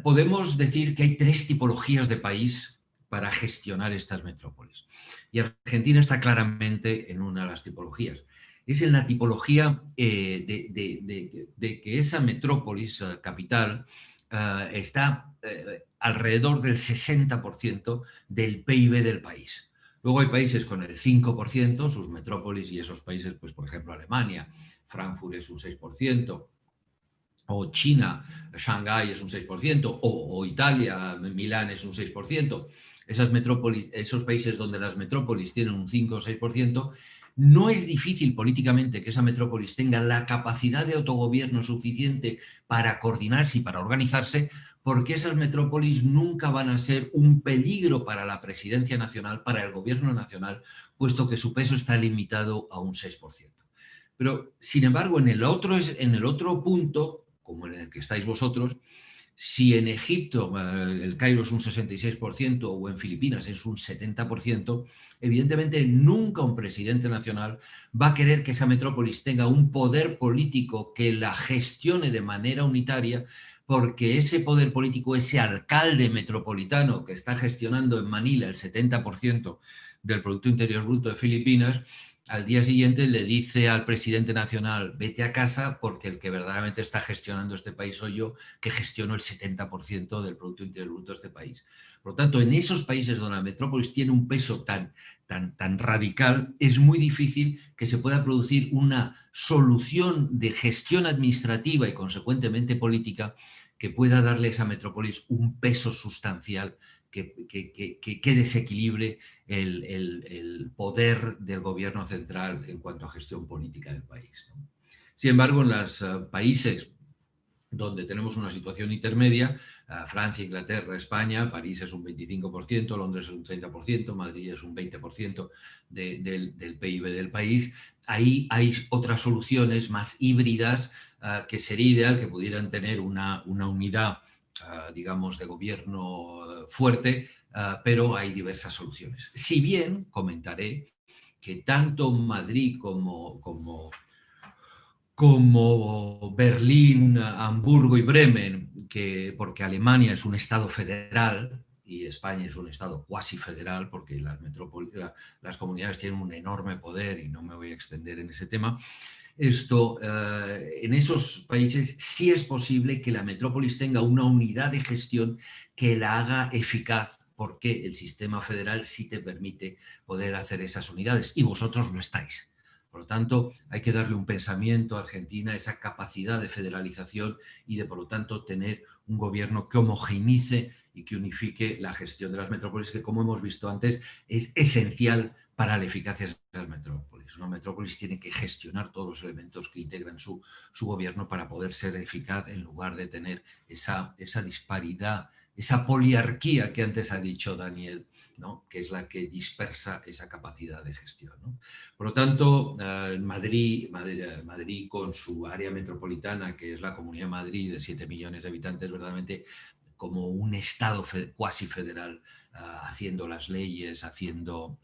podemos decir que hay 3 tipologías de país para gestionar estas metrópolis. Y Argentina está claramente en una de las tipologías. Es en la tipología de que esa metrópolis capital está alrededor del 60% del PIB del país. Luego hay países con el 5%, sus metrópolis, y esos países, pues por ejemplo Alemania, Frankfurt es un 6%, o China, Shanghái es un 6%, o Italia, Milán es un 6%. Esas metrópolis, esos países donde las metrópolis tienen un 5 o 6%, no es difícil políticamente que esa metrópolis tenga la capacidad de autogobierno suficiente para coordinarse y para organizarse, porque esas metrópolis nunca van a ser un peligro para la presidencia nacional, para el gobierno nacional, puesto que su peso está limitado a un 6%. Pero, sin embargo, en el otro punto, como en el que estáis vosotros, si en Egipto el Cairo es un 66% o en Filipinas es un 70%, evidentemente nunca un presidente nacional va a querer que esa metrópolis tenga un poder político que la gestione de manera unitaria, porque ese poder político, ese alcalde metropolitano que está gestionando en Manila el 70% del Producto Interior Bruto de Filipinas, al día siguiente le dice al presidente nacional, vete a casa porque el que verdaderamente está gestionando este país soy yo, que gestiono el 70% del Producto Interior Bruto de este país. Por lo tanto, en esos países donde la metrópolis tiene un peso tan radical, es muy difícil que se pueda producir una solución de gestión administrativa y consecuentemente política que pueda darle a esa metrópolis un peso sustancial que desequilibre el poder del gobierno central en cuanto a gestión política del país, ¿no? Sin embargo, en los países donde tenemos una situación intermedia, Francia, Inglaterra, España, París es un 25%, Londres es un 30%, Madrid es un 20% del PIB del país. Ahí hay otras soluciones más híbridas que sería ideal que pudieran tener una unidad, digamos, de gobierno fuerte, pero hay diversas soluciones. Si bien comentaré que tanto Madrid como Berlín, Hamburgo y Bremen, porque Alemania es un estado federal y España es un estado cuasi federal, porque las comunidades tienen un enorme poder y no me voy a extender en ese tema. En esos países sí es posible que la metrópolis tenga una unidad de gestión que la haga eficaz, porque el sistema federal sí te permite poder hacer esas unidades y vosotros no estáis. Por lo tanto, hay que darle un pensamiento a Argentina, esa capacidad de federalización y de, por lo tanto, tener un gobierno que homogeneice y que unifique la gestión de las metrópolis, que, como hemos visto antes, es esencial para la eficacia de las metrópolis. Una metrópolis tiene que gestionar todos los elementos que integran su gobierno para poder ser eficaz, en lugar de tener esa disparidad, esa poliarquía que antes ha dicho Daniel, ¿no? Que es la que dispersa esa capacidad de gestión, ¿no? Por lo tanto, Madrid con su área metropolitana, que es la Comunidad de Madrid de 7 millones de habitantes, verdaderamente como un estado cuasi federal, haciendo las leyes, haciendo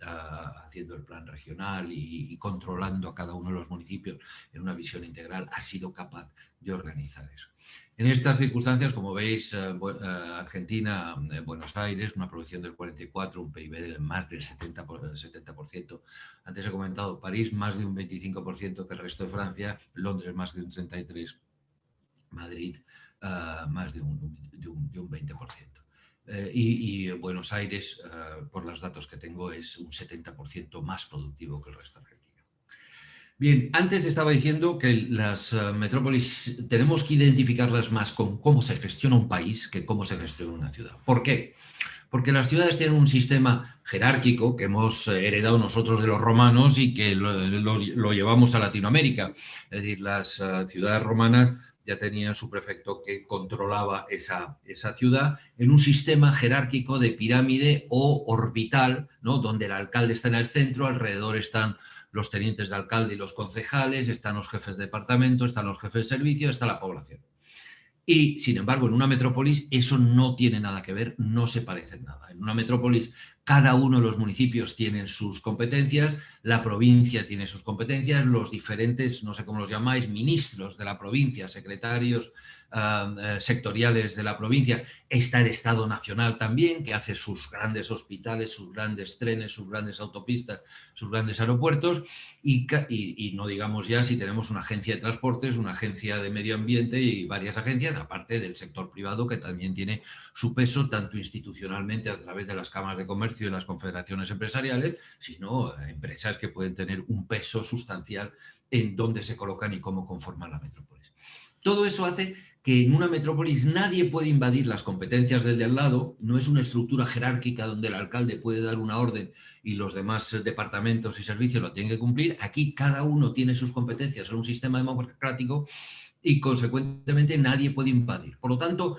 el plan regional y controlando a cada uno de los municipios en una visión integral, ha sido capaz de organizar eso. En estas circunstancias, como veis, Argentina, Buenos Aires, una producción del 44%, un PIB de más del 70%. Antes he comentado París, más de un 25% que el resto de Francia, Londres más de un 33%, Madrid más de un 20%. Y Buenos Aires, por los datos que tengo, es un 70% más productivo que el resto de Argentina. Bien, antes estaba diciendo que las metrópolis tenemos que identificarlas más con cómo se gestiona un país que cómo se gestiona una ciudad. ¿Por qué? Porque las ciudades tienen un sistema jerárquico que hemos heredado nosotros de los romanos y que lo llevamos a Latinoamérica. Es decir, las ciudades romanas ya tenían su prefecto que controlaba esa ciudad en un sistema jerárquico de pirámide o orbital, ¿no? Donde el alcalde está en el centro, alrededor están los tenientes de alcalde y los concejales, están los jefes de departamento, están los jefes de servicio, está la población. Y, sin embargo, en una metrópolis eso no tiene nada que ver, no se parecen nada. En una metrópolis cada uno de los municipios tienen sus competencias, la provincia tiene sus competencias, los diferentes, no sé cómo los llamáis, ministros de la provincia, secretarios sectoriales de la provincia, está el Estado Nacional también, que hace sus grandes hospitales, sus grandes trenes, sus grandes autopistas, sus grandes aeropuertos, y no digamos ya si tenemos una agencia de transportes, una agencia de medio ambiente y varias agencias, aparte del sector privado, que también tiene su peso, tanto institucionalmente a través de las cámaras de comercio y las confederaciones empresariales, sino empresas que pueden tener un peso sustancial en dónde se colocan y cómo conforman la metrópolis. Todo eso hace que en una metrópolis nadie puede invadir las competencias del de al lado, no es una estructura jerárquica donde el alcalde puede dar una orden y los demás departamentos y servicios lo tienen que cumplir. Aquí cada uno tiene sus competencias en un sistema democrático y, consecuentemente, nadie puede invadir. Por lo tanto,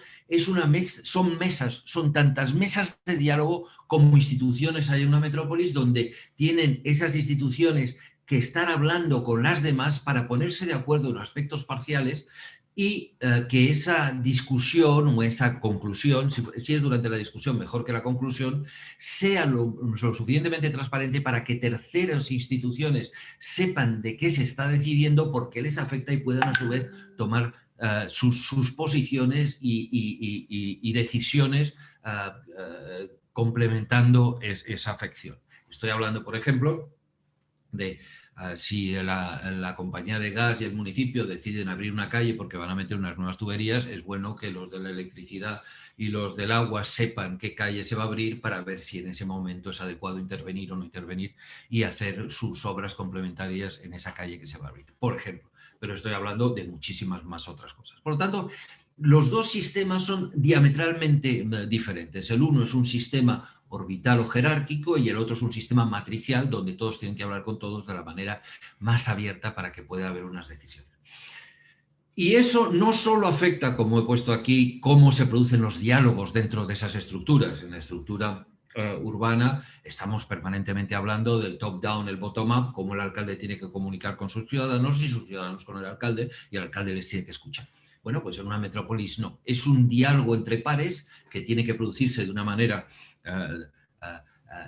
son tantas mesas de diálogo como instituciones hay en una metrópolis, donde tienen esas instituciones que estar hablando con las demás para ponerse de acuerdo en aspectos parciales y que esa discusión o esa conclusión, si es durante la discusión mejor que la conclusión, sea lo suficientemente transparente para que terceras instituciones sepan de qué se está decidiendo, por qué les afecta y puedan a su vez tomar sus posiciones y decisiones complementando esa afección. Estoy hablando, por ejemplo, de Si la compañía de gas y el municipio deciden abrir una calle porque van a meter unas nuevas tuberías, es bueno que los de la electricidad y los del agua sepan qué calle se va a abrir para ver si en ese momento es adecuado intervenir o no intervenir y hacer sus obras complementarias en esa calle que se va a abrir, por ejemplo. Pero estoy hablando de muchísimas más otras cosas. Por lo tanto, los dos sistemas son diametralmente diferentes. El uno es un sistema orbital o jerárquico y el otro es un sistema matricial donde todos tienen que hablar con todos de la manera más abierta para que pueda haber unas decisiones. Y eso no solo afecta, como he puesto aquí, cómo se producen los diálogos dentro de esas estructuras. En la estructura urbana estamos permanentemente hablando del top-down, el bottom-up, cómo el alcalde tiene que comunicar con sus ciudadanos y sus ciudadanos con el alcalde y el alcalde les tiene que escuchar. Bueno, pues en una metrópolis no. Es un diálogo entre pares que tiene que producirse de una manera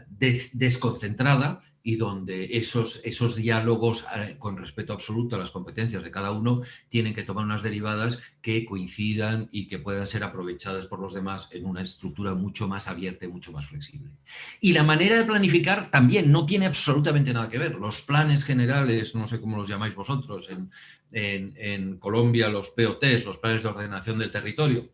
desconcentrada y donde esos diálogos con respeto absoluto a las competencias de cada uno tienen que tomar unas derivadas que coincidan y que puedan ser aprovechadas por los demás en una estructura mucho más abierta y mucho más flexible. Y la manera de planificar también no tiene absolutamente nada que ver. Los planes generales, no sé cómo los llamáis vosotros, en Colombia los POTs, los planes de ordenación del territorio,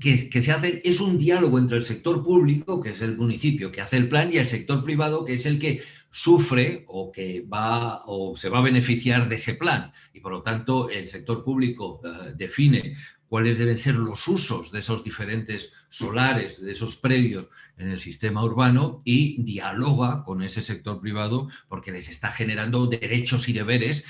que se hace, es un diálogo entre el sector público, que es el municipio que hace el plan, y el sector privado, que es el que sufre o que va o se va a beneficiar de ese plan. Y por lo tanto, el sector público define cuáles deben ser los usos de esos diferentes solares, de esos predios en el sistema urbano y dialoga con ese sector privado porque les está generando derechos y deberes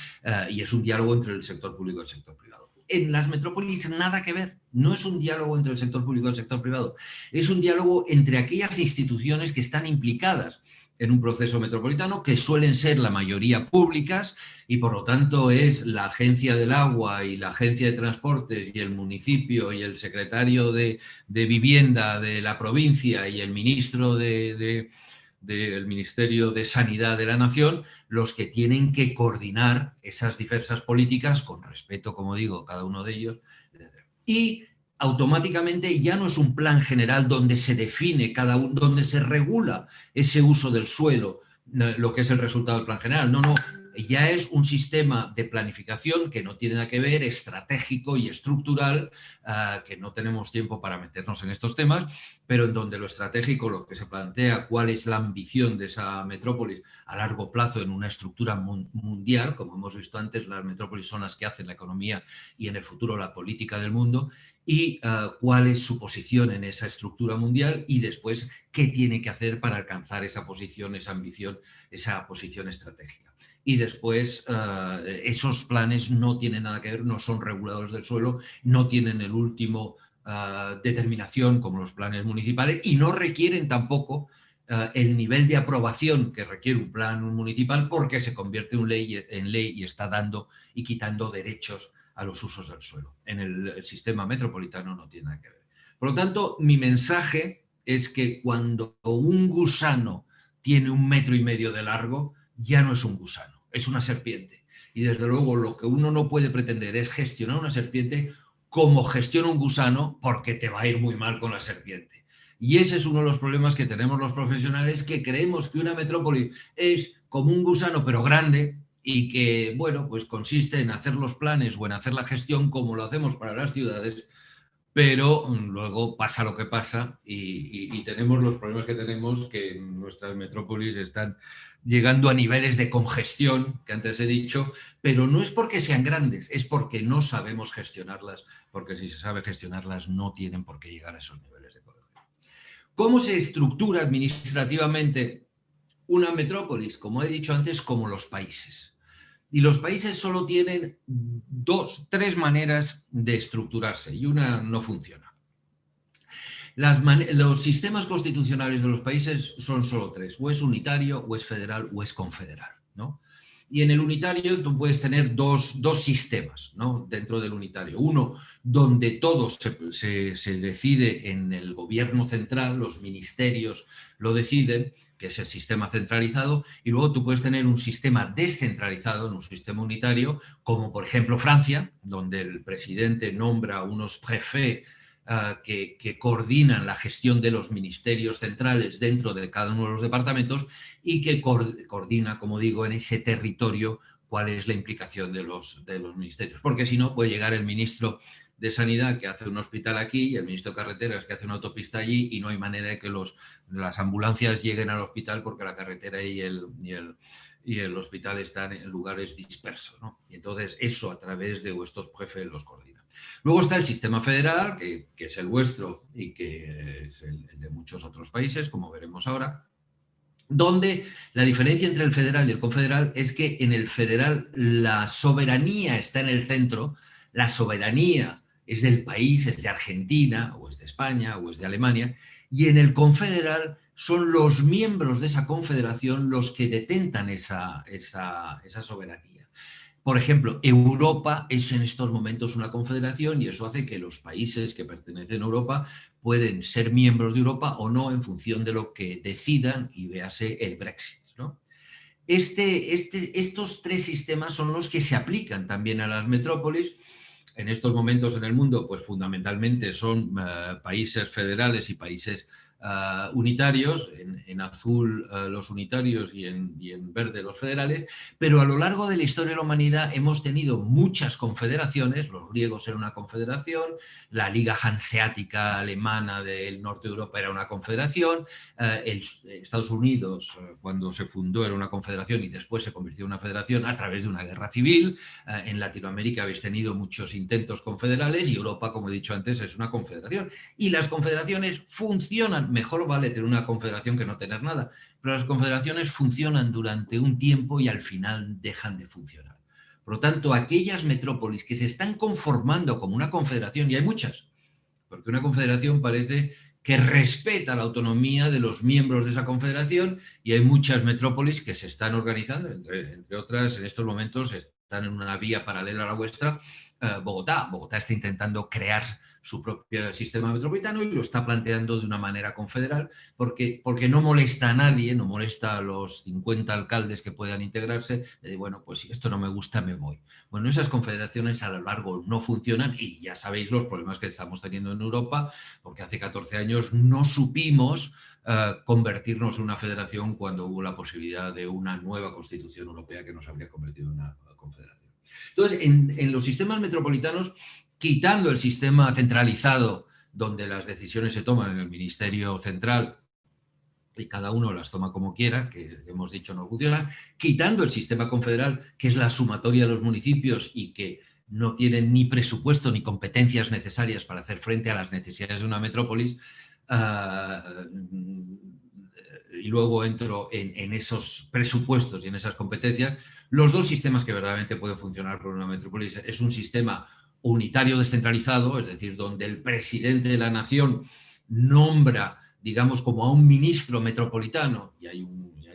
y es un diálogo entre el sector público y el sector privado. En las metrópolis nada que ver, no es un diálogo entre el sector público y el sector privado, es un diálogo entre aquellas instituciones que están implicadas en un proceso metropolitano, que suelen ser la mayoría públicas y por lo tanto es la Agencia del Agua y la Agencia de Transportes y el municipio y el secretario de Vivienda de la provincia y el ministro del Ministerio de Sanidad de la Nación, los que tienen que coordinar esas diversas políticas con respeto, como digo, cada uno de ellos. Y automáticamente ya no es un plan general donde se define cada uno, donde se regula ese uso del suelo, lo que es el resultado del plan general. No, ya es un sistema de planificación que no tiene nada que ver, estratégico y estructural, que no tenemos tiempo para meternos en estos temas, pero en donde lo estratégico, lo que se plantea, cuál es la ambición de esa metrópolis a largo plazo en una estructura mundial, como hemos visto antes, las metrópolis son las que hacen la economía y en el futuro la política del mundo, y cuál es su posición en esa estructura mundial y después qué tiene que hacer para alcanzar esa posición, esa ambición, esa posición estratégica. Y después esos planes no tienen nada que ver, no son reguladores del suelo, no tienen el último determinación como los planes municipales y no requieren tampoco el nivel de aprobación que requiere un plan municipal porque se convierte en ley y está dando y quitando derechos a los usos del suelo. En el sistema metropolitano no tiene nada que ver. Por lo tanto, mi mensaje es que cuando un gusano tiene 1,5 metros de largo, ya no es un gusano, es una serpiente. Y desde luego lo que uno no puede pretender es gestionar una serpiente como gestiona un gusano, porque te va a ir muy mal con la serpiente. Y ese es uno de los problemas que tenemos los profesionales, que creemos que una metrópoli es como un gusano pero grande, y que, bueno, pues consiste en hacer los planes o en hacer la gestión como lo hacemos para las ciudades, pero luego pasa lo que pasa y tenemos los problemas que tenemos, que nuestras metrópolis están llegando a niveles de congestión, que antes he dicho, pero no es porque sean grandes, es porque no sabemos gestionarlas, porque si se sabe gestionarlas no tienen por qué llegar a esos niveles de congestión. ¿Cómo se estructura administrativamente una metrópolis? Como he dicho antes, como los países. Y los países solo tienen 3 maneras de estructurarse y una no funciona. Los sistemas constitucionales de los países son solo 3, o es unitario, o es federal, o es confederal, ¿no? Y en el unitario tú puedes tener dos sistemas, ¿no? Dentro del unitario. Uno donde todo se decide en el gobierno central, los ministerios lo deciden, que es el sistema centralizado, y luego tú puedes tener un sistema descentralizado en un sistema unitario, como por ejemplo Francia, donde el presidente nombra unos préfets que coordinan la gestión de los ministerios centrales dentro de cada uno de los departamentos y que coordina, como digo, en ese territorio cuál es la implicación de los ministerios. Porque si no, puede llegar el ministro de Sanidad que hace un hospital aquí y el ministro de Carreteras que hace una autopista allí y no hay manera de que las ambulancias lleguen al hospital porque la carretera y el hospital están en lugares dispersos, ¿no? Y entonces eso a través de vuestros jefes los coordina. Luego está el sistema federal, que es el vuestro y que es el de muchos otros países, como veremos ahora, donde la diferencia entre el federal y el confederal es que en el federal la soberanía está en el centro, la soberanía es del país, es de Argentina, o es de España, o es de Alemania, y en el confederal son los miembros de esa confederación los que detentan esa soberanía. Por ejemplo, Europa es en estos momentos una confederación y eso hace que los países que pertenecen a Europa pueden ser miembros de Europa o no en función de lo que decidan y véase el Brexit, ¿no? Estos tres sistemas son los que se aplican también a las metrópolis. En estos momentos en el mundo, pues fundamentalmente son países federales y países unitarios, en azul los unitarios y en verde los federales, pero a lo largo de la historia de la humanidad hemos tenido muchas confederaciones. Los griegos eran una confederación, la Liga Hanseática alemana del norte de Europa era una confederación, Estados Unidos cuando se fundó era una confederación y después se convirtió en una federación a través de una guerra civil. En Latinoamérica habéis tenido muchos intentos confederales y Europa, como he dicho antes, es una confederación. Y las confederaciones funcionan. Mejor vale tener una confederación que no tener nada, pero las confederaciones funcionan durante un tiempo y al final dejan de funcionar. Por lo tanto, aquellas metrópolis que se están conformando como una confederación, y hay muchas, porque una confederación parece que respeta la autonomía de los miembros de esa confederación y hay muchas metrópolis que se están organizando, entre otras en estos momentos están en una vía paralela a la vuestra. Bogotá está intentando crear su propio sistema metropolitano y lo está planteando de una manera confederal porque no molesta a nadie, no molesta a los 50 alcaldes que puedan integrarse, de bueno, pues si esto no me gusta me voy. Bueno, esas confederaciones a lo largo no funcionan y ya sabéis los problemas que estamos teniendo en Europa, porque hace 14 años no supimos convertirnos en una federación cuando hubo la posibilidad de una nueva Constitución Europea que nos habría convertido en una confederación. Entonces, en los sistemas metropolitanos, quitando el sistema centralizado donde las decisiones se toman en el Ministerio Central y cada uno las toma como quiera, que hemos dicho no funciona, quitando el sistema confederal, que es la sumatoria de los municipios y que no tienen ni presupuesto ni competencias necesarias para hacer frente a las necesidades de una metrópolis, y luego entro en esos presupuestos y en esas competencias. Los dos sistemas que verdaderamente pueden funcionar por una metrópolis es un sistema unitario descentralizado, es decir, donde el presidente de la nación nombra, digamos, como a un ministro metropolitano, y hay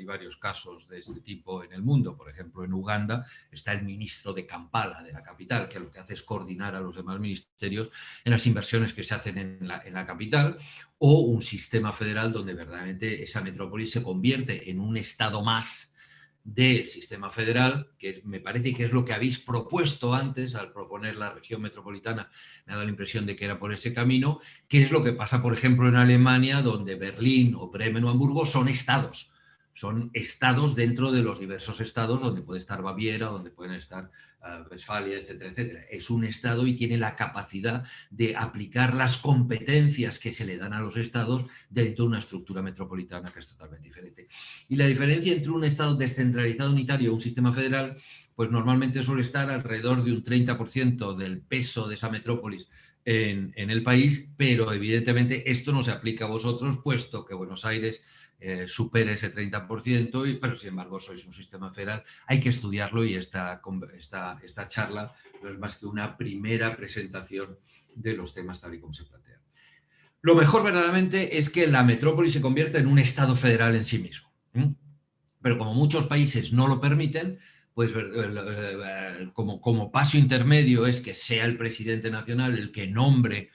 varios casos de este tipo en el mundo. Por ejemplo, en Uganda está el ministro de Kampala, de la capital, que lo que hace es coordinar a los demás ministerios en las inversiones que se hacen en la capital, o un sistema federal donde verdaderamente esa metrópolis se convierte en un estado más del sistema federal, que me parece que es lo que habéis propuesto antes al proponer la región metropolitana. Me ha dado la impresión de que era por ese camino, que es lo que pasa, por ejemplo, en Alemania, donde Berlín o Bremen o Hamburgo son estados. Son estados dentro de los diversos estados, donde puede estar Baviera, donde pueden estar Westfalia, etcétera, etcétera. Es un estado y tiene la capacidad de aplicar las competencias que se le dan a los estados dentro de una estructura metropolitana que es totalmente diferente. Y la diferencia entre un estado descentralizado unitario y un sistema federal, pues normalmente suele estar alrededor de un 30% del peso de esa metrópolis en el país, pero evidentemente esto no se aplica a vosotros, puesto que Buenos Aires supere ese 30%, pero sin embargo sois un sistema federal. Hay que estudiarlo y esta charla no es más que una primera presentación de los temas tal y como se plantea. Lo mejor verdaderamente es que la metrópoli se convierta en un estado federal en sí mismo. Pero como muchos países no lo permiten, pues como paso intermedio es que sea el presidente nacional el que nombre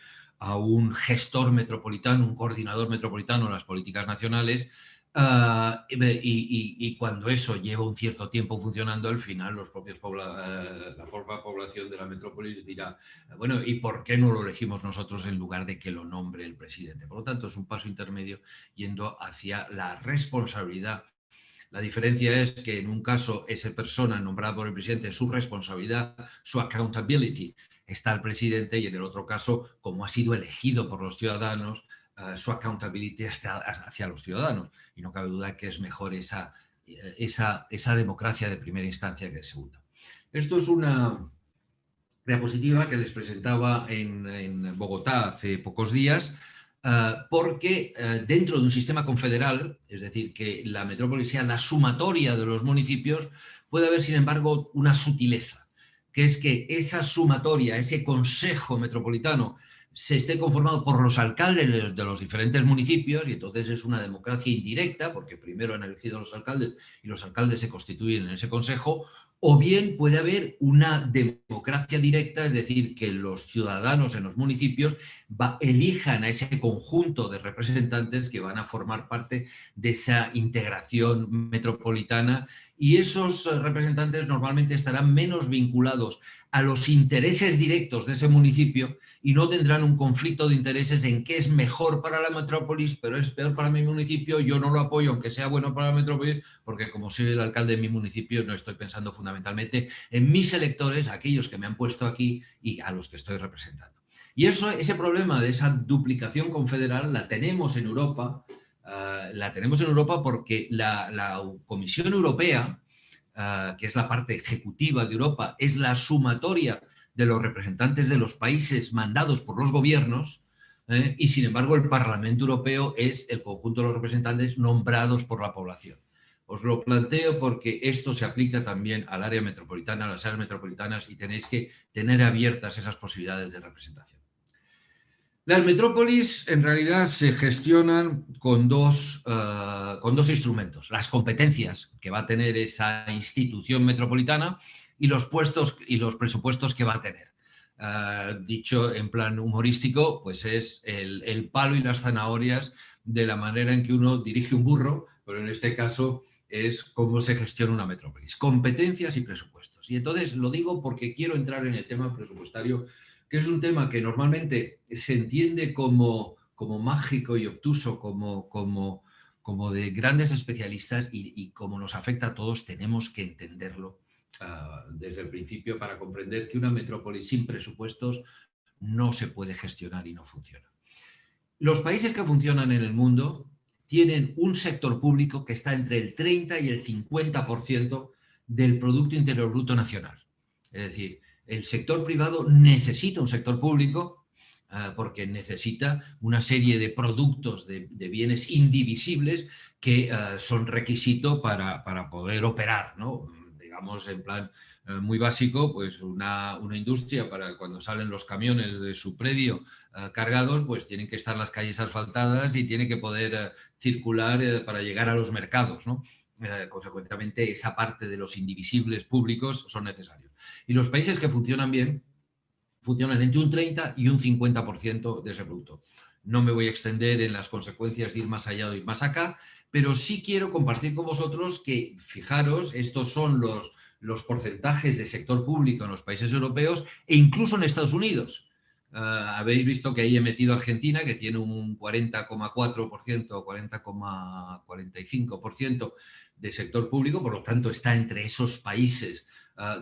a un gestor metropolitano, un coordinador metropolitano de las políticas nacionales, Y cuando eso lleva un cierto tiempo funcionando, al final la propia población de la metrópolis dirá, bueno, ¿y por qué no lo elegimos nosotros en lugar de que lo nombre el presidente? Por lo tanto, es un paso intermedio yendo hacia la responsabilidad. La diferencia es que en un caso esa persona nombrada por el presidente, su responsabilidad, su accountability, está el presidente, y en el otro caso, como ha sido elegido por los ciudadanos, su accountability está hacia los ciudadanos. Y no cabe duda que es mejor esa democracia de primera instancia que de segunda. Esto es una diapositiva que les presentaba en Bogotá hace pocos días, porque dentro de un sistema confederal, es decir, que la metrópoli sea la sumatoria de los municipios, puede haber, sin embargo, una sutileza, que es que esa sumatoria, ese consejo metropolitano, se esté conformado por los alcaldes de los diferentes municipios, y entonces es una democracia indirecta, porque primero han elegido a los alcaldes y los alcaldes se constituyen en ese consejo, o bien puede haber una democracia directa, es decir, que los ciudadanos en los municipios elijan a ese conjunto de representantes que van a formar parte de esa integración metropolitana, y esos representantes normalmente estarán menos vinculados a los intereses directos de ese municipio y no tendrán un conflicto de intereses en qué es mejor para la metrópolis, pero es peor para mi municipio, yo no lo apoyo aunque sea bueno para la metrópolis, porque como soy el alcalde de mi municipio no estoy pensando fundamentalmente en mis electores, aquellos que me han puesto aquí y a los que estoy representando. Y ese problema de esa duplicación confederal la tenemos en Europa, porque la Comisión Europea, que es la parte ejecutiva de Europa, es la sumatoria de los representantes de los países mandados por los gobiernos, y sin embargo el Parlamento Europeo es el conjunto de los representantes nombrados por la población. Os lo planteo porque esto se aplica también al área metropolitana, a las áreas metropolitanas, y tenéis que tener abiertas esas posibilidades de representación. Las metrópolis en realidad se gestionan con dos instrumentos: las competencias que va a tener esa institución metropolitana y los puestos y los presupuestos que va a tener. Dicho en plan humorístico, pues es el palo y las zanahorias de la manera en que uno dirige un burro, pero en este caso es cómo se gestiona una metrópolis: competencias y presupuestos. Y entonces lo digo porque quiero entrar en el tema presupuestario, que es un tema que normalmente se entiende como mágico y obtuso, como de grandes especialistas, y como nos afecta a todos, tenemos que entenderlo desde el principio para comprender que una metrópoli sin presupuestos no se puede gestionar y no funciona. Los países que funcionan en el mundo tienen un sector público que está entre el 30 y el 50% del Producto Interior Bruto Nacional. Es decir, el sector privado necesita un sector público porque necesita una serie de productos, de bienes indivisibles que son requisito para poder operar, ¿no? Digamos, en plan muy básico, pues una industria, para cuando salen los camiones de su predio cargados, pues tienen que estar las calles asfaltadas y tiene que poder circular para llegar a los mercados, ¿no? Consecuentemente, esa parte de los indivisibles públicos son necesarios. Y los países que funcionan bien, funcionan entre un 30 y un 50% de ese producto. No me voy a extender en las consecuencias de ir más allá o ir más acá, pero sí quiero compartir con vosotros que, fijaros, estos son los porcentajes de sector público en los países europeos e incluso en Estados Unidos. Habéis visto que ahí he metido a Argentina, que tiene un 40,4% o 40,45% de sector público, por lo tanto está entre esos países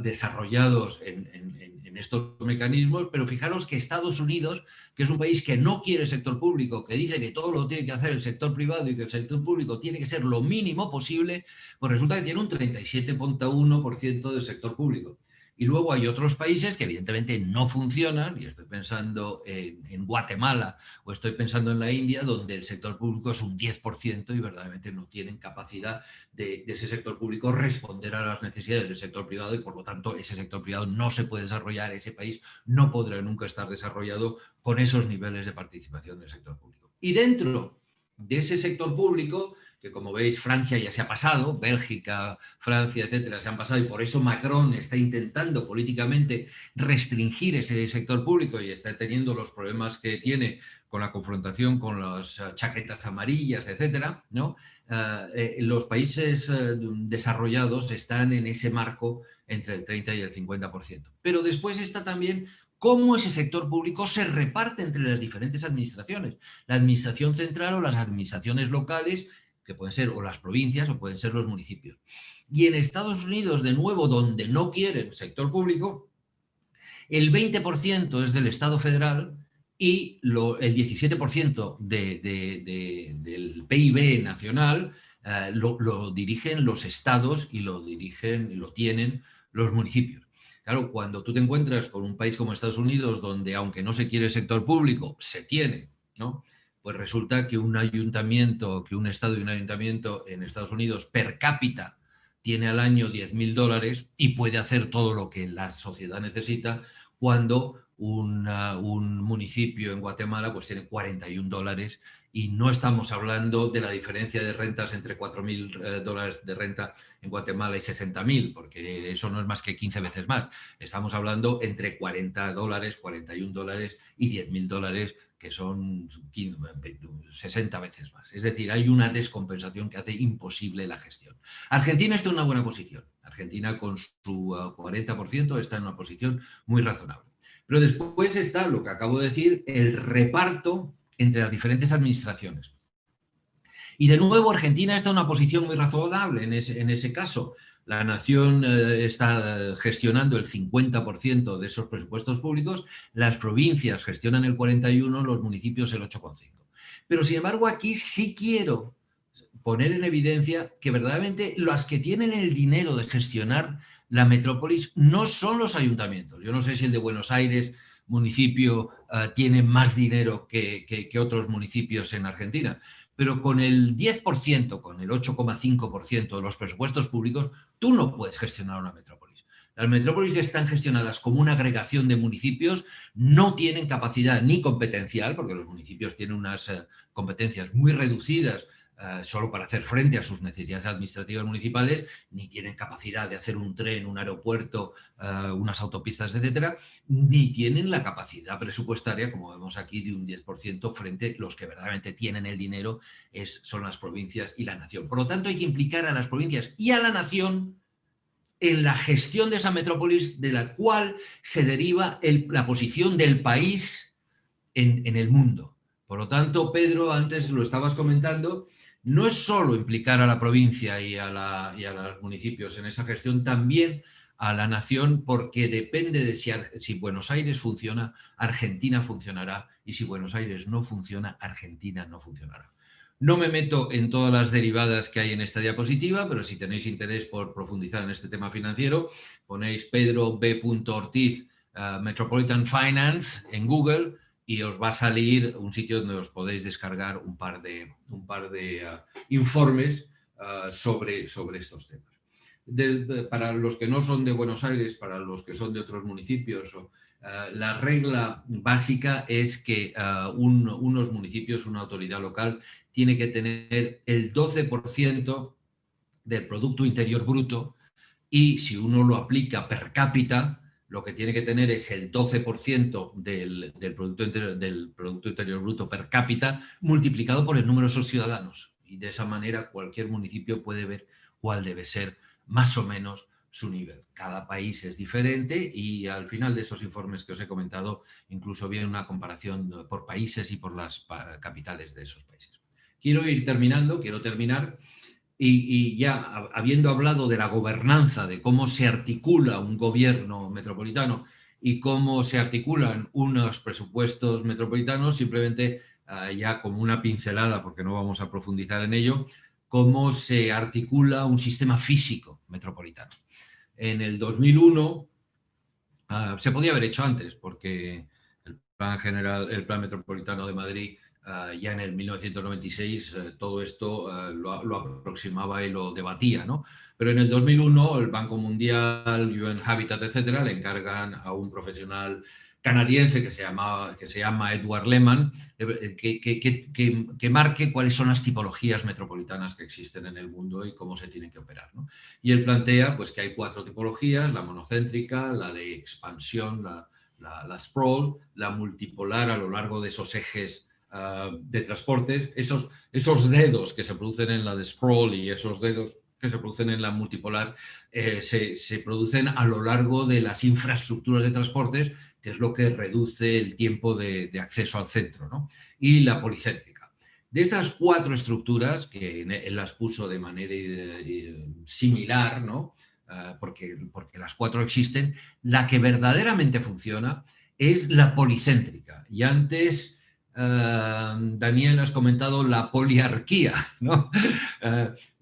desarrollados en estos mecanismos. Pero fijaros que Estados Unidos, que es un país que no quiere sector público, que dice que todo lo tiene que hacer el sector privado y que el sector público tiene que ser lo mínimo posible, pues resulta que tiene un 37,1% del sector público. Y luego hay otros países que evidentemente no funcionan, y estoy pensando en Guatemala o estoy pensando en la India, donde el sector público es un 10% y verdaderamente no tienen capacidad de ese sector público responder a las necesidades del sector privado, y por lo tanto ese sector privado no se puede desarrollar, ese país no podrá nunca estar desarrollado con esos niveles de participación del sector público. Y dentro de ese sector público que como veis Francia ya se ha pasado, Bélgica, Francia, etcétera, se han pasado, y por eso Macron está intentando políticamente restringir ese sector público y está teniendo los problemas que tiene con la confrontación con las chaquetas amarillas, etcétera, ¿no? Los países desarrollados están en ese marco entre el 30 y el 50%. Pero después está también cómo ese sector público se reparte entre las diferentes administraciones, la administración central o las administraciones locales, que pueden ser o las provincias o pueden ser los municipios. Y en Estados Unidos, de nuevo, donde no quieren sector público, el 20% es del Estado federal y el 17% del PIB nacional lo dirigen los estados y lo tienen los municipios. Claro, cuando tú te encuentras con un país como Estados Unidos, donde aunque no se quiere el sector público, se tiene, ¿no? Pues resulta que un ayuntamiento, que un estado y un ayuntamiento en Estados Unidos per cápita tiene al año $10.000 y puede hacer todo lo que la sociedad necesita, cuando un municipio en Guatemala pues tiene $41, y no estamos hablando de la diferencia de rentas entre $4.000 de renta en Guatemala y 60.000, porque eso no es más que 15 veces más. Estamos hablando entre $40, $41 y $10.000, que son 60 veces más. Es decir, hay una descompensación que hace imposible la gestión. Argentina está en una buena posición. Argentina, con su 40%, está en una posición muy razonable. Pero después está, lo que acabo de decir, el reparto entre las diferentes administraciones. Y de nuevo, Argentina está en una posición muy razonable en ese caso. La nación está gestionando el 50% de esos presupuestos públicos, las provincias gestionan el 41%, los municipios el 8,5%. Pero, sin embargo, aquí sí quiero poner en evidencia que verdaderamente las que tienen el dinero de gestionar la metrópolis no son los ayuntamientos. Yo no sé si el de Buenos Aires, municipio, tiene más dinero que otros municipios en Argentina, pero con el 10%, con el 8,5% de los presupuestos públicos, tú no puedes gestionar una metrópolis. Las metrópolis que están gestionadas como una agregación de municipios no tienen capacidad ni competencial, porque los municipios tienen unas competencias muy reducidas solo para hacer frente a sus necesidades administrativas municipales, ni tienen capacidad de hacer un tren, un aeropuerto, unas autopistas, etcétera, ni tienen la capacidad presupuestaria, como vemos aquí, de un 10% frente a los que verdaderamente tienen el dinero, son las provincias y la nación. Por lo tanto, hay que implicar a las provincias y a la nación en la gestión de esa metrópolis, de la cual se deriva la posición del país en el mundo. Por lo tanto, Pedro, antes lo estabas comentando, no es solo implicar a la provincia y a los municipios en esa gestión, también a la nación, porque depende de si Buenos Aires funciona, Argentina funcionará, y si Buenos Aires no funciona, Argentina no funcionará. No me meto en todas las derivadas que hay en esta diapositiva, pero si tenéis interés por profundizar en este tema financiero, ponéis Pedro B. Ortiz Metropolitan Finance en Google y os va a salir un sitio donde os podéis descargar un par de informes sobre estos temas. Para los que no son de Buenos Aires, para los que son de otros municipios, la regla básica es que unos municipios, una autoridad local, tiene que tener el 12% del Producto Interior Bruto, y si uno lo aplica per cápita, lo que tiene que tener es el 12% del Producto Interior Bruto per cápita multiplicado por el número de sus ciudadanos. Y de esa manera cualquier municipio puede ver cuál debe ser más o menos su nivel. Cada país es diferente y al final de esos informes que os he comentado incluso viene una comparación por países y por las capitales de esos países. Quiero terminar y ya habiendo hablado de la gobernanza, de cómo se articula un gobierno metropolitano y cómo se articulan unos presupuestos metropolitanos, simplemente ya como una pincelada, porque no vamos a profundizar en ello, cómo se articula un sistema físico metropolitano. En el 2001 se podía haber hecho antes, porque el Plan Metropolitano de Madrid, ya en el 1996 todo esto lo aproximaba y lo debatía, ¿no? Pero en el 2001 el Banco Mundial, UN Habitat, etcétera, le encargan a un profesional canadiense que se llama Edward Lehman, que marque cuáles son las tipologías metropolitanas que existen en el mundo y cómo se tienen que operar, ¿no? Y él plantea pues, que hay 4 tipologías: la monocéntrica, la de expansión, la sprawl, la multipolar a lo largo de esos ejes de transportes, esos dedos que se producen en la de sprawl y esos dedos que se producen en la multipolar se producen a lo largo de las infraestructuras de transportes, que es lo que reduce el tiempo de acceso al centro, ¿no? Y la policéntrica. De estas 4 estructuras, que él las puso de manera similar, ¿no? Porque las 4 existen, la que verdaderamente funciona es la policéntrica. Y antes, Daniel, has comentado la poliarquía, ¿no?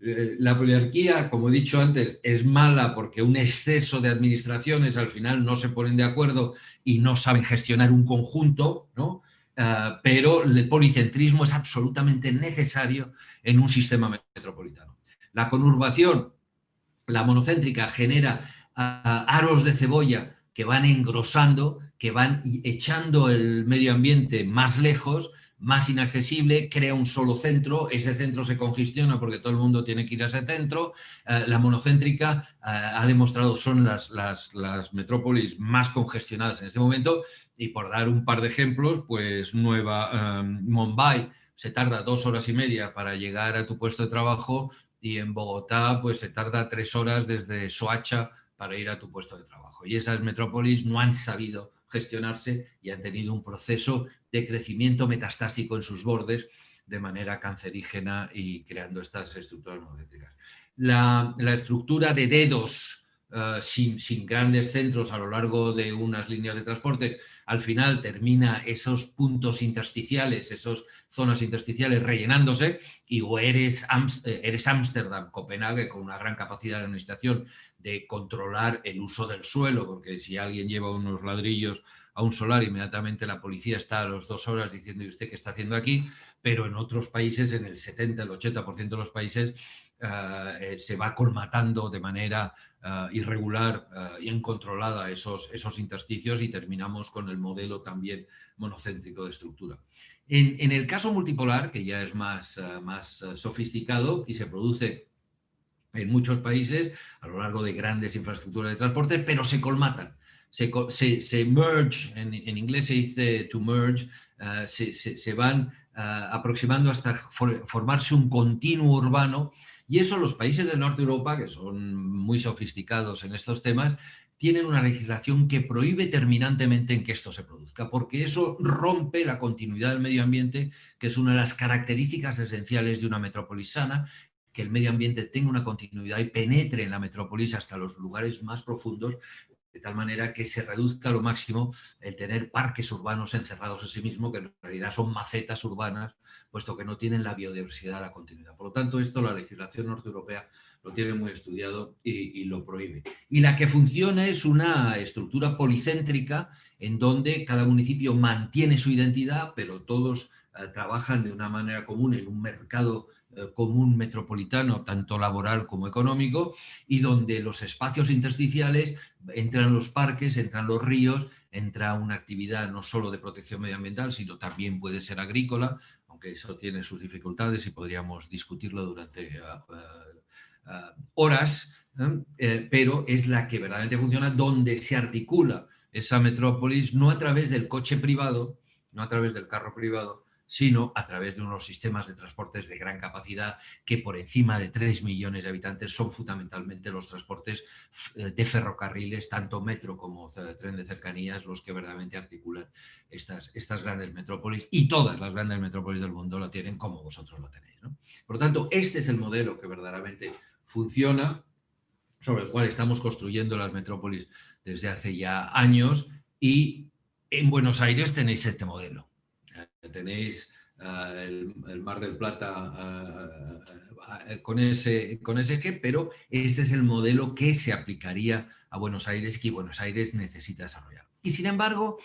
La poliarquía, como he dicho antes, es mala porque un exceso de administraciones al final no se ponen de acuerdo y no saben gestionar un conjunto, ¿no? Pero el policentrismo es absolutamente necesario en un sistema metropolitano. La conurbación, la monocéntrica, genera aros de cebolla que van engrosando, que van echando el medio ambiente más lejos, más inaccesible, crea un solo centro, ese centro se congestiona porque todo el mundo tiene que ir a ese centro. La monocéntrica ha demostrado son las metrópolis más congestionadas en este momento, y por dar un par de ejemplos, pues Mumbai se tarda 2 horas y media para llegar a tu puesto de trabajo, y en Bogotá pues se tarda 3 horas desde Soacha para ir a tu puesto de trabajo. Y esas metrópolis no han sabido gestionarse y han tenido un proceso de crecimiento metastásico en sus bordes de manera cancerígena y creando estas estructuras monocéntricas. La estructura de dedos sin grandes centros a lo largo de unas líneas de transporte, al final termina esos puntos intersticiales, esas zonas intersticiales rellenándose, y o eres Ámsterdam, Copenhague, con una gran capacidad de administración de controlar el uso del suelo, porque si alguien lleva unos ladrillos a un solar, inmediatamente la policía está a las 2 horas diciendo: ¿y usted qué está haciendo aquí? Pero en otros países, en el 70, el 80% de los países, se va colmatando de manera irregular y incontrolada esos intersticios, y terminamos con el modelo también monocéntrico de estructura. En el caso multipolar, que ya es más sofisticado y se produce en muchos países a lo largo de grandes infraestructuras de transporte, pero se colmatan, se merge, en inglés se dice to merge, se van aproximando hasta formarse un continuo urbano, y eso los países del norte de Europa, que son muy sofisticados en estos temas, tienen una legislación que prohíbe terminantemente en que esto se produzca, porque eso rompe la continuidad del medio ambiente, que es una de las características esenciales de una metrópolis sana, que el medio ambiente tenga una continuidad y penetre en la metrópolis hasta los lugares más profundos, de tal manera que se reduzca a lo máximo el tener parques urbanos encerrados en sí mismos, que en realidad son macetas urbanas, puesto que no tienen la biodiversidad, la continuidad. Por lo tanto, esto la legislación norteeuropea lo tiene muy estudiado y lo prohíbe. Y la que funciona es una estructura policéntrica, en donde cada municipio mantiene su identidad, pero todos trabajan de una manera común en un mercado común metropolitano, tanto laboral como económico, y donde los espacios intersticiales entran los parques, entran los ríos, entra una actividad no solo de protección medioambiental, sino también puede ser agrícola, aunque eso tiene sus dificultades y podríamos discutirlo durante horas, pero es la que verdaderamente funciona, donde se articula esa metrópolis no a través del coche privado, no a través del carro privado, sino a través de unos sistemas de transportes de gran capacidad, que por encima de 3 millones de habitantes son fundamentalmente los transportes de ferrocarriles, tanto metro como tren de cercanías, los que verdaderamente articulan estas grandes metrópolis, y todas las grandes metrópolis del mundo la tienen como vosotros lo tenéis, ¿no? Por lo tanto, este es el modelo que verdaderamente funciona, sobre el cual estamos construyendo las metrópolis desde hace ya años, y en Buenos Aires tenéis este modelo. Tenéis el Mar del Plata con ese eje, pero este es el modelo que se aplicaría a Buenos Aires, que Buenos Aires necesita desarrollar. Y sin embargo,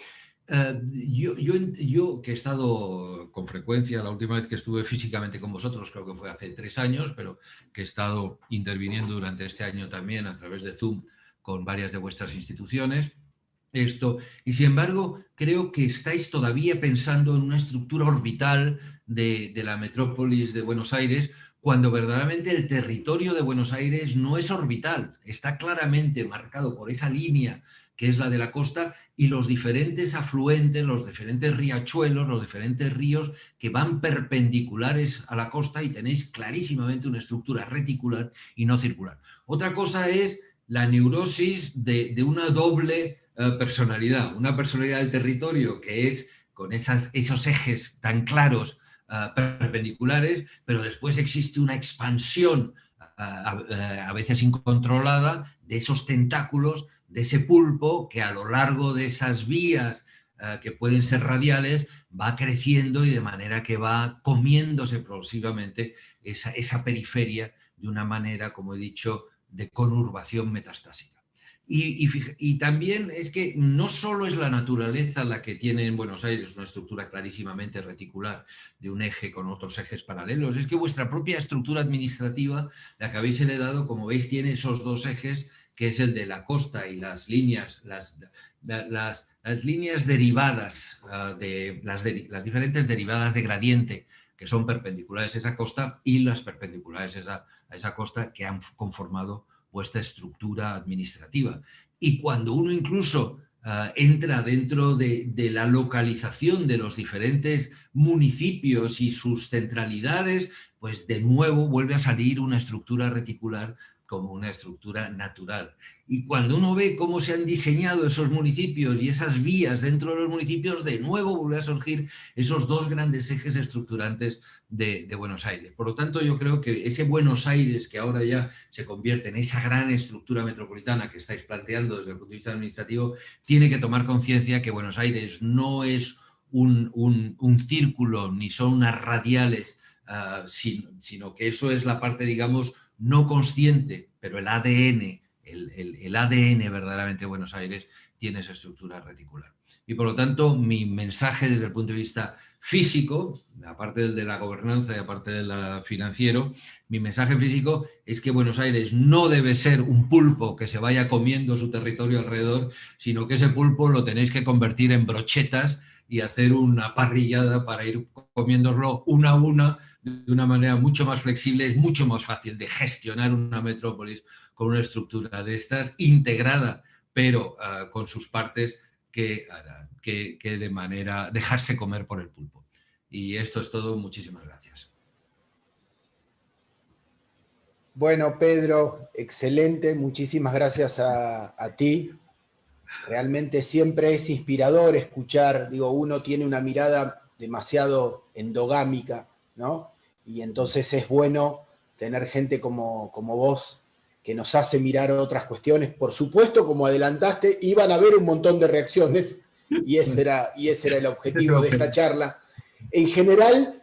yo que he estado con frecuencia, la última vez que estuve físicamente con vosotros creo que fue hace 3 años, pero que he estado interviniendo durante este año también a través de Zoom con varias de vuestras instituciones, esto. Y sin embargo, creo que estáis todavía pensando en una estructura orbital de la metrópolis de Buenos Aires, cuando verdaderamente el territorio de Buenos Aires no es orbital, está claramente marcado por esa línea que es la de la costa y los diferentes afluentes, los diferentes riachuelos, los diferentes ríos que van perpendiculares a la costa, y tenéis clarísimamente una estructura reticular y no circular. Otra cosa es la neurosis de una doble personalidad, una personalidad del territorio que es con esos ejes tan claros perpendiculares, pero después existe una expansión a veces incontrolada de esos tentáculos, de ese pulpo que a lo largo de esas vías que pueden ser radiales va creciendo y de manera que va comiéndose progresivamente esa periferia de una manera, como he dicho, de conurbación metastásica. Y también es que no solo es la naturaleza la que tiene en Buenos Aires una estructura clarísimamente reticular de un eje con otros ejes paralelos, es que vuestra propia estructura administrativa, la que habéis heredado, como veis, tiene esos dos ejes, que es el de la costa y las líneas, las líneas derivadas, las diferentes derivadas de gradiente que son perpendiculares a esa costa y las perpendiculares a esa costa que han conformado vuestra estructura administrativa. Y cuando uno incluso entra dentro de la localización de los diferentes municipios y sus centralidades, pues de nuevo vuelve a salir una estructura reticular como una estructura natural. Y cuando uno ve cómo se han diseñado esos municipios y esas vías dentro de los municipios, de nuevo vuelve a surgir esos dos grandes ejes estructurantes de Buenos Aires. Por lo tanto, yo creo que ese Buenos Aires, que ahora ya se convierte en esa gran estructura metropolitana que estáis planteando desde el punto de vista administrativo, tiene que tomar conciencia que Buenos Aires no es un círculo, ni son unas radiales, sino que eso es la parte, digamos, no consciente, pero el ADN, el ADN verdaderamente de Buenos Aires tiene esa estructura reticular. Y por lo tanto, mi mensaje desde el punto de vista físico, aparte del de la gobernanza y aparte del financiero, mi mensaje físico es que Buenos Aires no debe ser un pulpo que se vaya comiendo su territorio alrededor, sino que ese pulpo lo tenéis que convertir en brochetas y hacer una parrillada para ir comiéndolo una a una de una manera mucho más flexible. Es mucho más fácil de gestionar una metrópolis con una estructura de estas integrada, pero con sus partes que de manera dejarse comer por el pulpo. Y esto es todo. Muchísimas gracias. Bueno, Pedro, excelente. Muchísimas gracias a ti. Realmente siempre es inspirador escuchar, digo, uno tiene una mirada demasiado endogámica, ¿no? Y entonces es bueno tener gente como vos que nos hace mirar otras cuestiones. Por supuesto, como adelantaste, iban a haber un montón de reacciones y ese era el objetivo de esta charla. En general,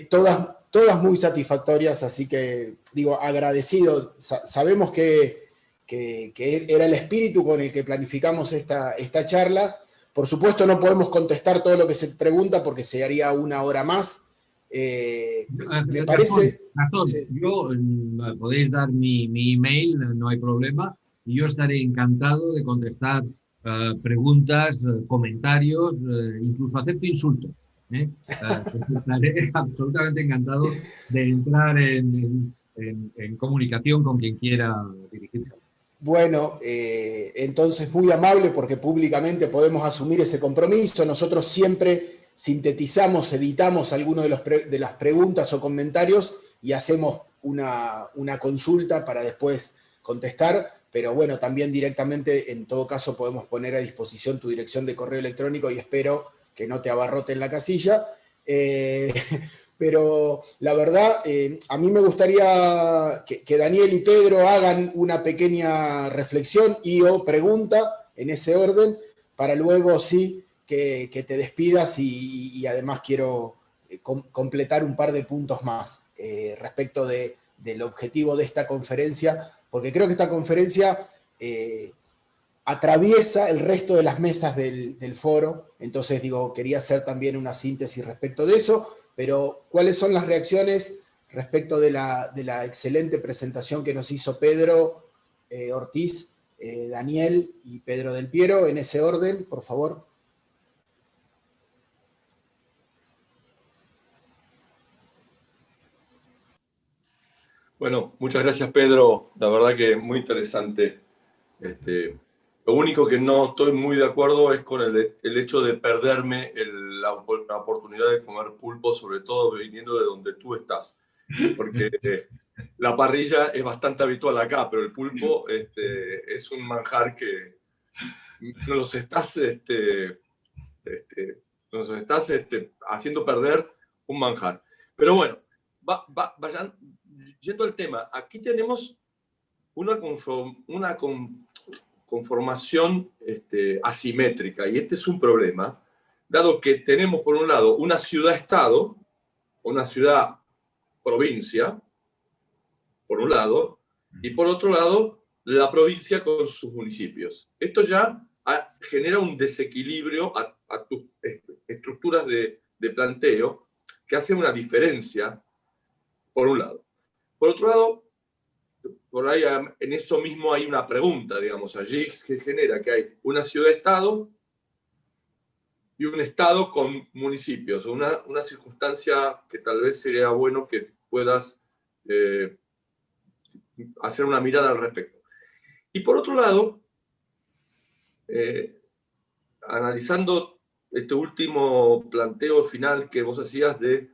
todas muy satisfactorias, así que, digo, agradecido. Sabemos que era el espíritu con el que planificamos esta charla. Por supuesto, no podemos contestar todo lo que se pregunta porque se haría una hora más. Me parece... Gastón, sí. Yo podéis dar mi email, no hay problema, y yo estaré encantado de contestar preguntas, comentarios, incluso acepto insultos. Estaré absolutamente encantado de entrar en comunicación con quien quiera dirigirse. Bueno, entonces muy amable porque públicamente podemos asumir ese compromiso. Nosotros siempre sintetizamos, editamos algunas de las preguntas o comentarios y hacemos una consulta para después contestar, pero bueno, también directamente, en todo caso, podemos poner a disposición tu dirección de correo electrónico y espero que no te abarroten la casilla. Pero la verdad, a mí me gustaría que Daniel y Pedro hagan una pequeña reflexión y o pregunta en ese orden, para luego sí que te despidas y además quiero completar un par de puntos más respecto del objetivo de esta conferencia, porque creo que esta conferencia atraviesa el resto de las mesas del foro, entonces digo, quería hacer también una síntesis respecto de eso, pero ¿cuáles son las reacciones respecto de la excelente presentación que nos hizo Pedro Ortiz Daniel y Pedro del Piero, en ese orden, por favor. Bueno, muchas gracias, Pedro. La verdad que muy interesante. Lo único que no estoy muy de acuerdo es con el hecho de perderme la oportunidad de comer pulpo, sobre todo viniendo de donde tú estás. Porque la parrilla es bastante habitual acá, pero el pulpo es un manjar que nos estás, haciendo perder un manjar. Pero bueno, vayan yendo al tema. Aquí tenemos una conformación asimétrica, y este es un problema, dado que tenemos por un lado una ciudad-estado, una ciudad-provincia, por un lado, y por otro lado la provincia con sus municipios. Esto ya genera un desequilibrio a tus estructuras de planteo, que hace una diferencia, por un lado. Por otro lado, por ahí en eso mismo hay una pregunta, digamos, allí se genera que hay una ciudad-estado y un estado con municipios, una circunstancia que tal vez sería bueno que puedas hacer una mirada al respecto. Y por otro lado, analizando este último planteo final que vos hacías de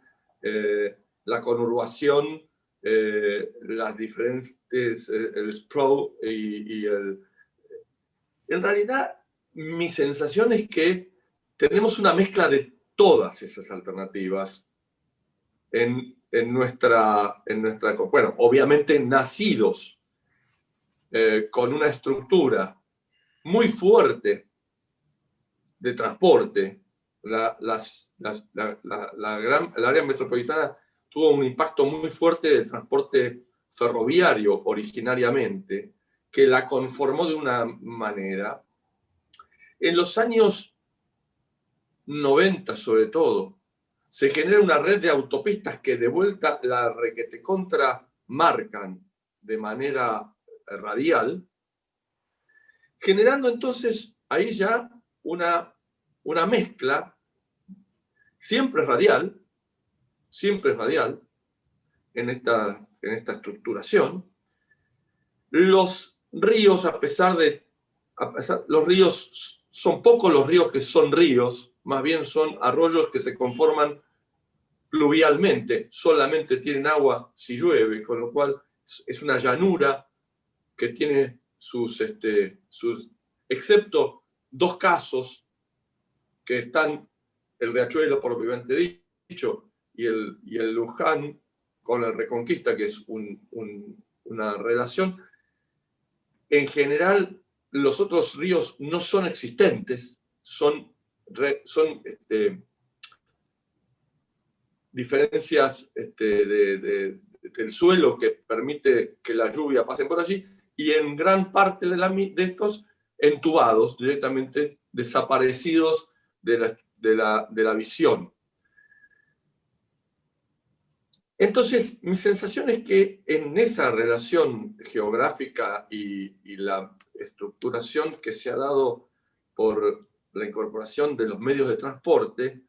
la conurbación, las diferentes, el sprawl y el... En realidad, mi sensación es que tenemos una mezcla de todas esas alternativas en nuestra... Bueno, obviamente nacidos con una estructura muy fuerte de transporte. El área metropolitana tuvo un impacto muy fuerte de transporte ferroviario originariamente, que la conformó de una manera. En los años 90, sobre todo, se genera una red de autopistas que de vuelta la requete contra marcan de manera radial, generando entonces ahí ya una mezcla, siempre es radial en esta estructuración. Los ríos, los ríos son pocos los ríos que son ríos, más bien son arroyos que se conforman pluvialmente, solamente tienen agua si llueve, con lo cual es una llanura que tiene sus excepto dos casos que están, el Riachuelo, propiamente dicho, y el Luján con la Reconquista, que es una relación. En general, los otros ríos no son existentes, son diferencias del suelo que permite que la lluvia pase por allí, y en gran parte de estos entubados, directamente desaparecidos de la visión. Entonces, mi sensación es que en esa relación geográfica y la estructuración que se ha dado por la incorporación de los medios de transporte,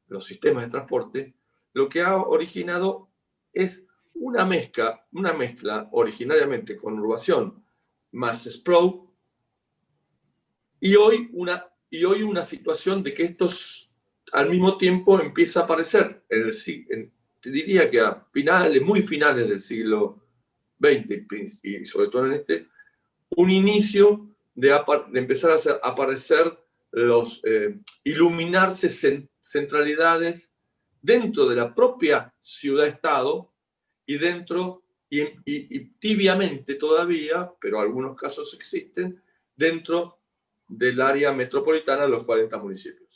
los sistemas de transporte, lo que ha originado es una mezcla originariamente conurbación más sprawl, y hoy una situación de que estos al mismo tiempo empieza a aparecer te diría que a muy finales del siglo XX, y sobre todo en un inicio de empezar a aparecer iluminarse centralidades dentro de la propia ciudad-estado y tibiamente todavía, pero algunos casos existen, dentro del área metropolitana de los 40 municipios.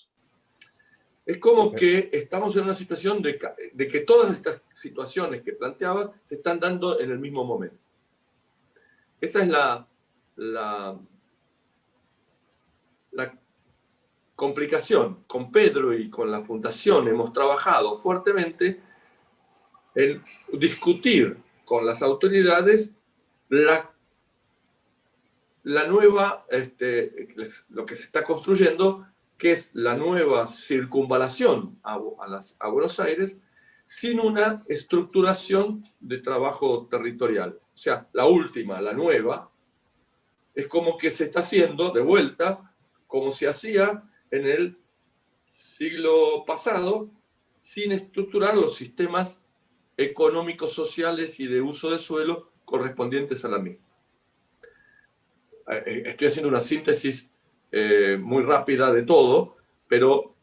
Es como que estamos en una situación de que todas estas situaciones que planteaba se están dando en el mismo momento. Esa es la complicación. Con Pedro y con la Fundación hemos trabajado fuertemente en discutir con las autoridades la nueva, lo que se está construyendo, que es la nueva circunvalación a Buenos Aires, sin una estructuración de trabajo territorial. O sea, la última, la nueva, es como que se está haciendo de vuelta, como se hacía en el siglo pasado, sin estructurar los sistemas económicos, sociales y de uso de suelo correspondientes a la misma. Estoy haciendo una síntesis muy rápida de todo, pero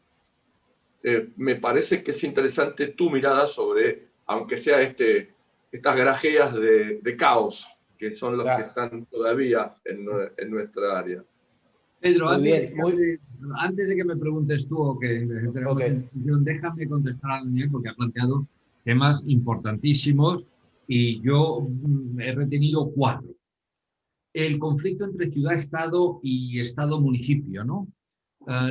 me parece que es interesante tu mirada sobre, aunque sea estas grajeas de caos, que son los que están todavía en nuestra área. Pedro, antes de que me preguntes tú o que entremos en discusión, déjame contestar a Daniel, porque ha planteado temas importantísimos y yo he retenido 4. El conflicto entre ciudad-estado y estado-municipio, ¿no?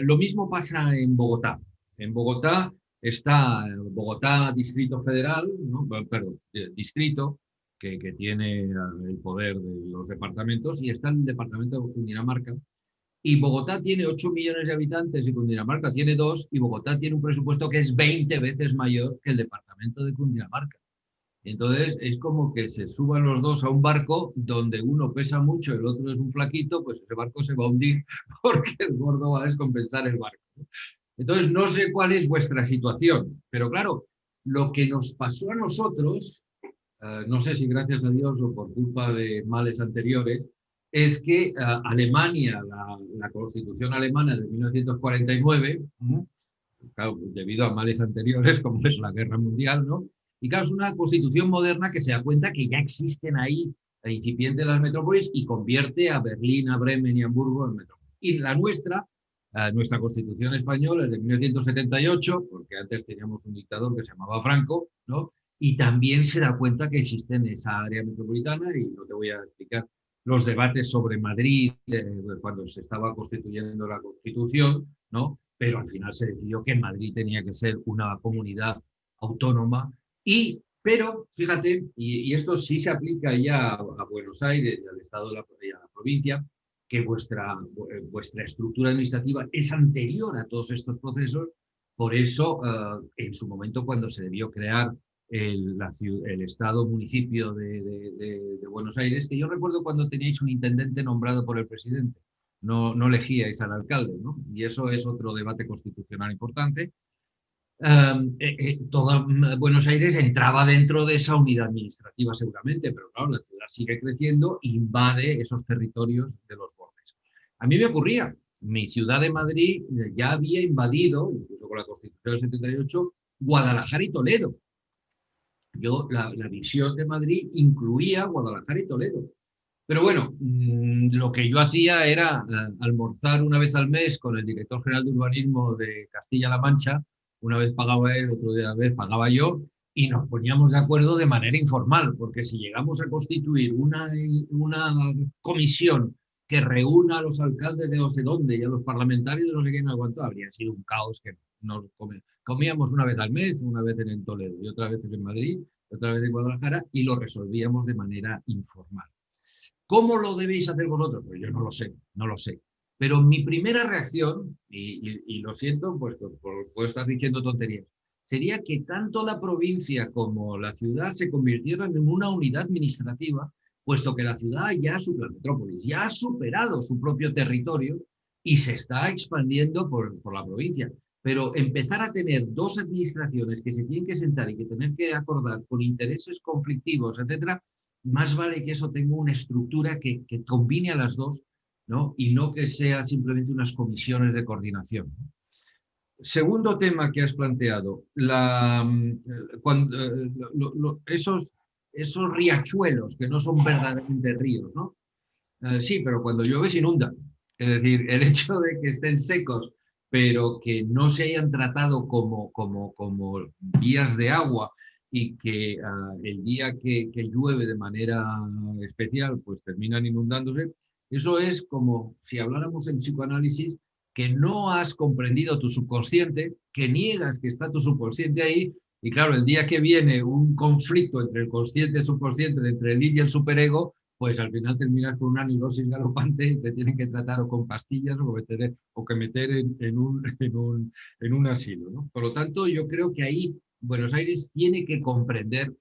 Lo mismo pasa en Bogotá. En Bogotá está Bogotá Distrito Federal, ¿no? Perdón, distrito, que tiene el poder de los departamentos, y está el departamento de Cundinamarca. Y Bogotá tiene 8 millones de habitantes y Cundinamarca tiene 2, y Bogotá tiene un presupuesto que es 20 veces mayor que el departamento de Cundinamarca. Entonces es como que se suban los dos a un barco donde uno pesa mucho y el otro es un flaquito, pues ese barco se va a hundir porque el gordo va a descompensar el barco. Entonces no sé cuál es vuestra situación, pero claro, lo que nos pasó a nosotros, no sé si gracias a Dios o por culpa de males anteriores, es que Alemania, la Constitución alemana de 1949, claro, debido a males anteriores como es la Guerra Mundial, ¿no? Y claro, es una constitución moderna que se da cuenta que ya existen ahí incipientes las metrópolis y convierte a Berlín, a Bremen y a Hamburgo en metrópolis. Y la nuestra constitución española es de 1978, porque antes teníamos un dictador que se llamaba Franco, ¿no? Y también se da cuenta que existe en esa área metropolitana, y no te voy a explicar los debates sobre Madrid cuando se estaba constituyendo la Constitución, ¿no? Pero al final se decidió que Madrid tenía que ser una comunidad autónoma. Pero, fíjate, y esto sí se aplica ya a Buenos Aires y al Estado y a la provincia, que vuestra estructura administrativa es anterior a todos estos procesos. Por eso, en su momento, cuando se debió crear el Estado-municipio de Buenos Aires, que yo recuerdo cuando teníais un intendente nombrado por el presidente, no elegíais al alcalde, ¿no? Y eso es otro debate constitucional importante. Toda Buenos Aires entraba dentro de esa unidad administrativa seguramente, pero claro, la ciudad sigue creciendo e invade esos territorios de los bordes. A mí me ocurría, mi ciudad de Madrid ya había invadido, incluso con la Constitución del 78, Guadalajara y Toledo. La visión de Madrid incluía Guadalajara y Toledo. Pero bueno, lo que yo hacía era almorzar una vez al mes con el director general de urbanismo de Castilla-La Mancha. Una vez pagaba él, otra vez pagaba yo, y nos poníamos de acuerdo de manera informal, porque si llegamos a constituir una comisión que reúna a los alcaldes de no sé dónde y a los parlamentarios de no sé qué, no aguantó, habría sido un caos que nos comíamos una vez al mes, una vez en Toledo y otra vez en Madrid, otra vez en Guadalajara, y lo resolvíamos de manera informal. ¿Cómo lo debéis hacer vosotros? Pues yo no lo sé. Pero mi primera reacción, y lo siento, pues por estar diciendo tonterías, sería que tanto la provincia como la ciudad se convirtieran en una unidad administrativa, puesto que la ciudad ya es la metrópolis, ya ha superado su propio territorio y se está expandiendo por la provincia. Pero empezar a tener dos administraciones que se tienen que sentar y que tener que acordar con intereses conflictivos, etcétera, más vale que eso tenga una estructura que combine a las dos, ¿no? Y no que sea simplemente unas comisiones de coordinación. Segundo tema que has planteado, esos riachuelos que no son verdaderamente ríos, ¿no? Sí, pero cuando llueve se inundan. Es decir, el hecho de que estén secos, pero que no se hayan tratado como vías de agua, y que el día que llueve de manera especial, pues terminan inundándose. Eso es como si habláramos en psicoanálisis que no has comprendido tu subconsciente, que niegas que está tu subconsciente ahí, y claro, el día que viene un conflicto entre el consciente y el subconsciente, entre el id y el superego, pues al final terminas con una amilosis galopante y te tienen que tratar o con pastillas o que meter en un asilo, ¿no? Por lo tanto, yo creo que ahí Buenos Aires tiene que comprender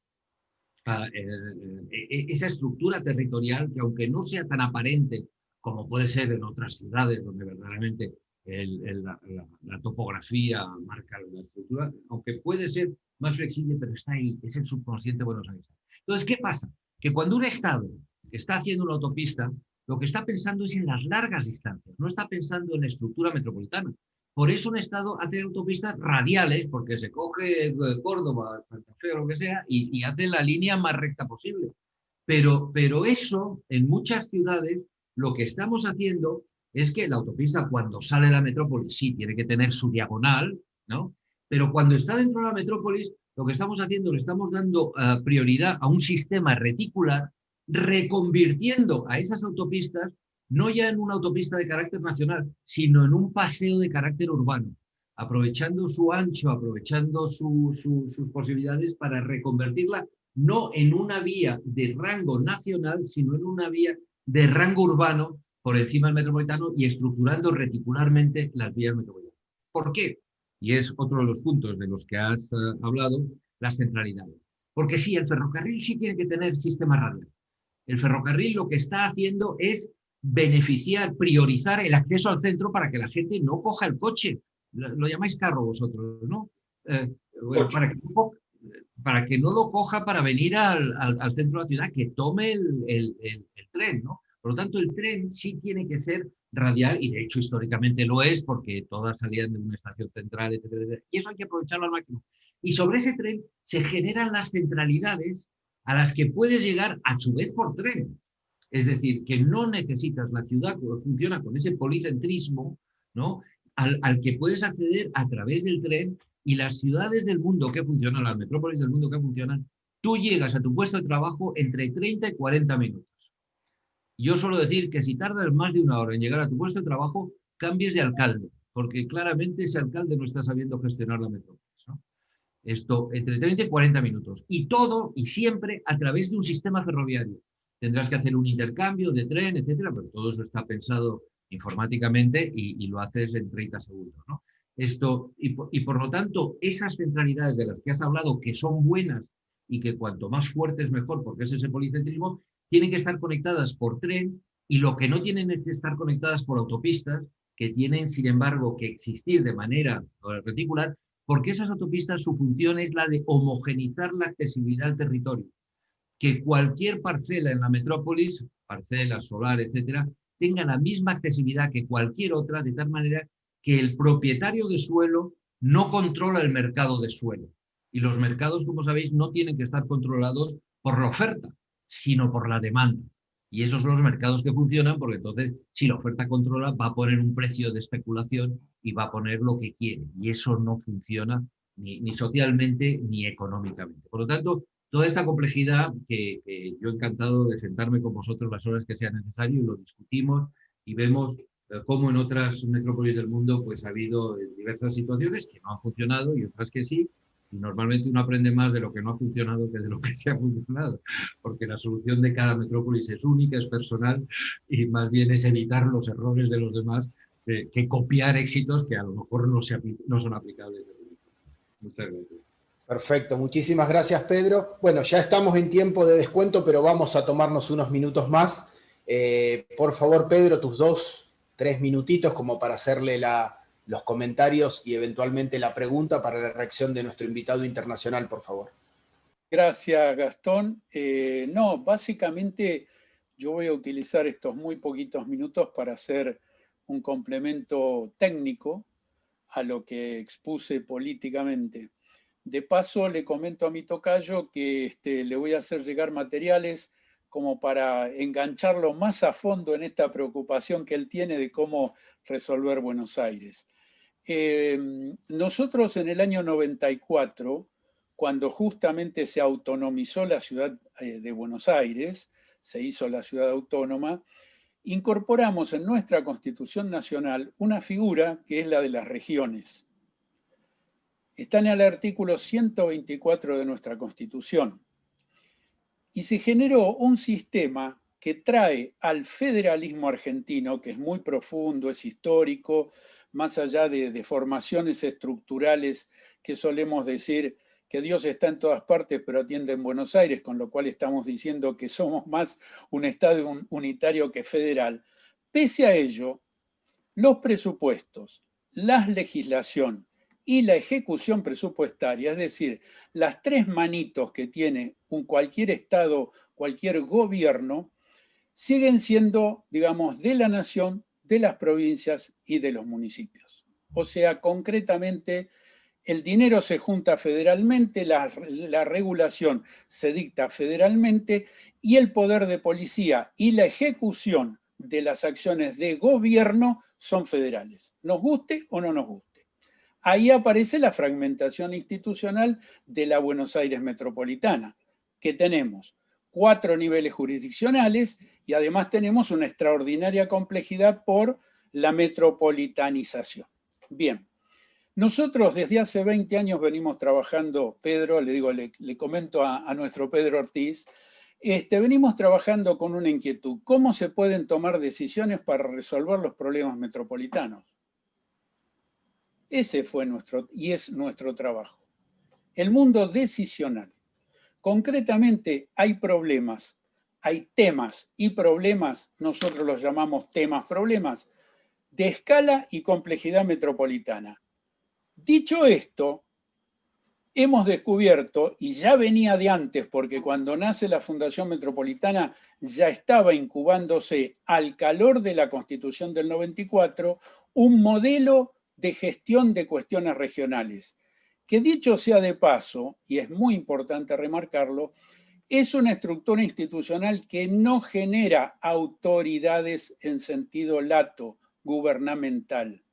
esa estructura territorial que, aunque no sea tan aparente como puede ser en otras ciudades donde verdaderamente la topografía marca la estructura, aunque puede ser más flexible, pero está ahí, es el subconsciente de Buenos Aires. Entonces, ¿qué pasa? Que cuando un Estado está haciendo una autopista, lo que está pensando es en las largas distancias, no está pensando en la estructura metropolitana. Por eso un Estado hace autopistas radiales, porque se coge Córdoba, Santa Fe o lo que sea, y hace la línea más recta posible. Pero eso, en muchas ciudades, lo que estamos haciendo es que la autopista, cuando sale de la metrópolis, sí, tiene que tener su diagonal, ¿no? Pero cuando está dentro de la metrópolis, lo que estamos haciendo, le estamos dando prioridad a un sistema reticular, reconvirtiendo a esas autopistas no ya en una autopista de carácter nacional, sino en un paseo de carácter urbano, aprovechando su ancho, aprovechando sus posibilidades para reconvertirla no en una vía de rango nacional, sino en una vía de rango urbano por encima del metropolitano y estructurando reticularmente las vías metropolitanas. ¿Por qué? Y es otro de los puntos de los que has hablado, las centralidades. Porque sí, el ferrocarril sí tiene que tener sistema radial. El ferrocarril lo que está haciendo es beneficiar, priorizar el acceso al centro para que la gente no coja el coche. Lo llamáis carro vosotros, ¿no? Bueno, para que no lo coja para venir al centro de la ciudad, que tome el tren, ¿no? Por lo tanto, el tren sí tiene que ser radial, y de hecho históricamente lo es, porque todas salían de una estación central, etcétera, etcétera. Y eso hay que aprovecharlo al máximo. Y sobre ese tren se generan las centralidades a las que puedes llegar a su vez por tren. Es decir, que no necesitas la ciudad, que funciona con ese policentrismo, ¿no? Al que puedes acceder a través del tren, y las ciudades del mundo que funcionan, las metrópolis del mundo que funcionan, tú llegas a tu puesto de trabajo entre 30 y 40 minutos. Yo suelo decir que si tardas más de una hora en llegar a tu puesto de trabajo, cambies de alcalde, porque claramente ese alcalde no está sabiendo gestionar la metrópolis, ¿no? Esto entre 30 y 40 minutos. Y todo y siempre a través de un sistema ferroviario. Tendrás que hacer un intercambio de tren, etcétera, pero todo eso está pensado informáticamente y lo haces en 30 segundos, ¿no? Esto, y por lo tanto, esas centralidades de las que has hablado, que son buenas y que cuanto más fuertes mejor, porque es ese policentrismo, tienen que estar conectadas por tren, y lo que no tienen es que estar conectadas por autopistas, que tienen, sin embargo, que existir de manera reticular, porque esas autopistas, su función es la de homogeneizar la accesibilidad al territorio. Que cualquier parcela en la metrópolis, parcela, solar, etcétera, tenga la misma accesibilidad que cualquier otra, de tal manera que el propietario de suelo no controla el mercado de suelo. Y los mercados, como sabéis, no tienen que estar controlados por la oferta, sino por la demanda. Y esos son los mercados que funcionan, porque entonces, si la oferta controla, va a poner un precio de especulación y va a poner lo que quiere. Y eso no funciona ni socialmente ni económicamente. Por lo tanto, toda esta complejidad que yo encantado de sentarme con vosotros las horas que sea necesario, y lo discutimos y vemos cómo en otras metrópolis del mundo pues ha habido diversas situaciones que no han funcionado y otras que sí. Y normalmente uno aprende más de lo que no ha funcionado que de lo que sí ha funcionado, porque la solución de cada metrópolis es única, es personal, y más bien es evitar los errores de los demás que copiar éxitos que a lo mejor no son aplicables. Muchas gracias. Perfecto, muchísimas gracias, Pedro. Bueno, ya estamos en tiempo de descuento, pero vamos a tomarnos unos minutos más. Por favor, Pedro, tus 2-3 minutitos como para hacerle los comentarios y eventualmente la pregunta para la reacción de nuestro invitado internacional, por favor. Gracias, Gastón. No, básicamente yo voy a utilizar estos muy poquitos minutos para hacer un complemento técnico a lo que expuse políticamente. De paso, le comento a mi tocayo que le voy a hacer llegar materiales como para engancharlo más a fondo en esta preocupación que él tiene de cómo resolver Buenos Aires. Nosotros en el año 94, cuando justamente se autonomizó la ciudad de Buenos Aires, se hizo la ciudad autónoma, incorporamos en nuestra Constitución Nacional una figura que es la de las regiones. Está en el artículo 124 de nuestra Constitución. Y se generó un sistema que trae al federalismo argentino, que es muy profundo, es histórico, más allá de formaciones estructurales que solemos decir que Dios está en todas partes pero atiende en Buenos Aires, con lo cual estamos diciendo que somos más un Estado unitario que federal. Pese a ello, los presupuestos, la legislación y la ejecución presupuestaria, es decir, las tres manitos que tiene cualquier Estado, cualquier gobierno, siguen siendo, digamos, de la nación, de las provincias y de los municipios. O sea, concretamente, el dinero se junta federalmente, la regulación se dicta federalmente y el poder de policía y la ejecución de las acciones de gobierno son federales, nos guste o no nos guste. Ahí aparece la fragmentación institucional de la Buenos Aires metropolitana, que tenemos 4 niveles jurisdiccionales y además tenemos una extraordinaria complejidad por la metropolitanización. Bien, nosotros desde hace 20 años venimos trabajando, Pedro, le comento a nuestro Pedro Ortiz, venimos trabajando con una inquietud. ¿Cómo se pueden tomar decisiones para resolver los problemas metropolitanos? Ese fue y es nuestro trabajo. El mundo decisional. Concretamente, hay problemas, hay temas y problemas, nosotros los llamamos temas-problemas, de escala y complejidad metropolitana. Dicho esto, hemos descubierto, y ya venía de antes, porque cuando nace la Fundación Metropolitana ya estaba incubándose al calor de la Constitución del 94, un modelo de gestión de cuestiones regionales, que dicho sea de paso, y es muy importante remarcarlo, es una estructura institucional que no genera autoridades en sentido lato, gubernamental,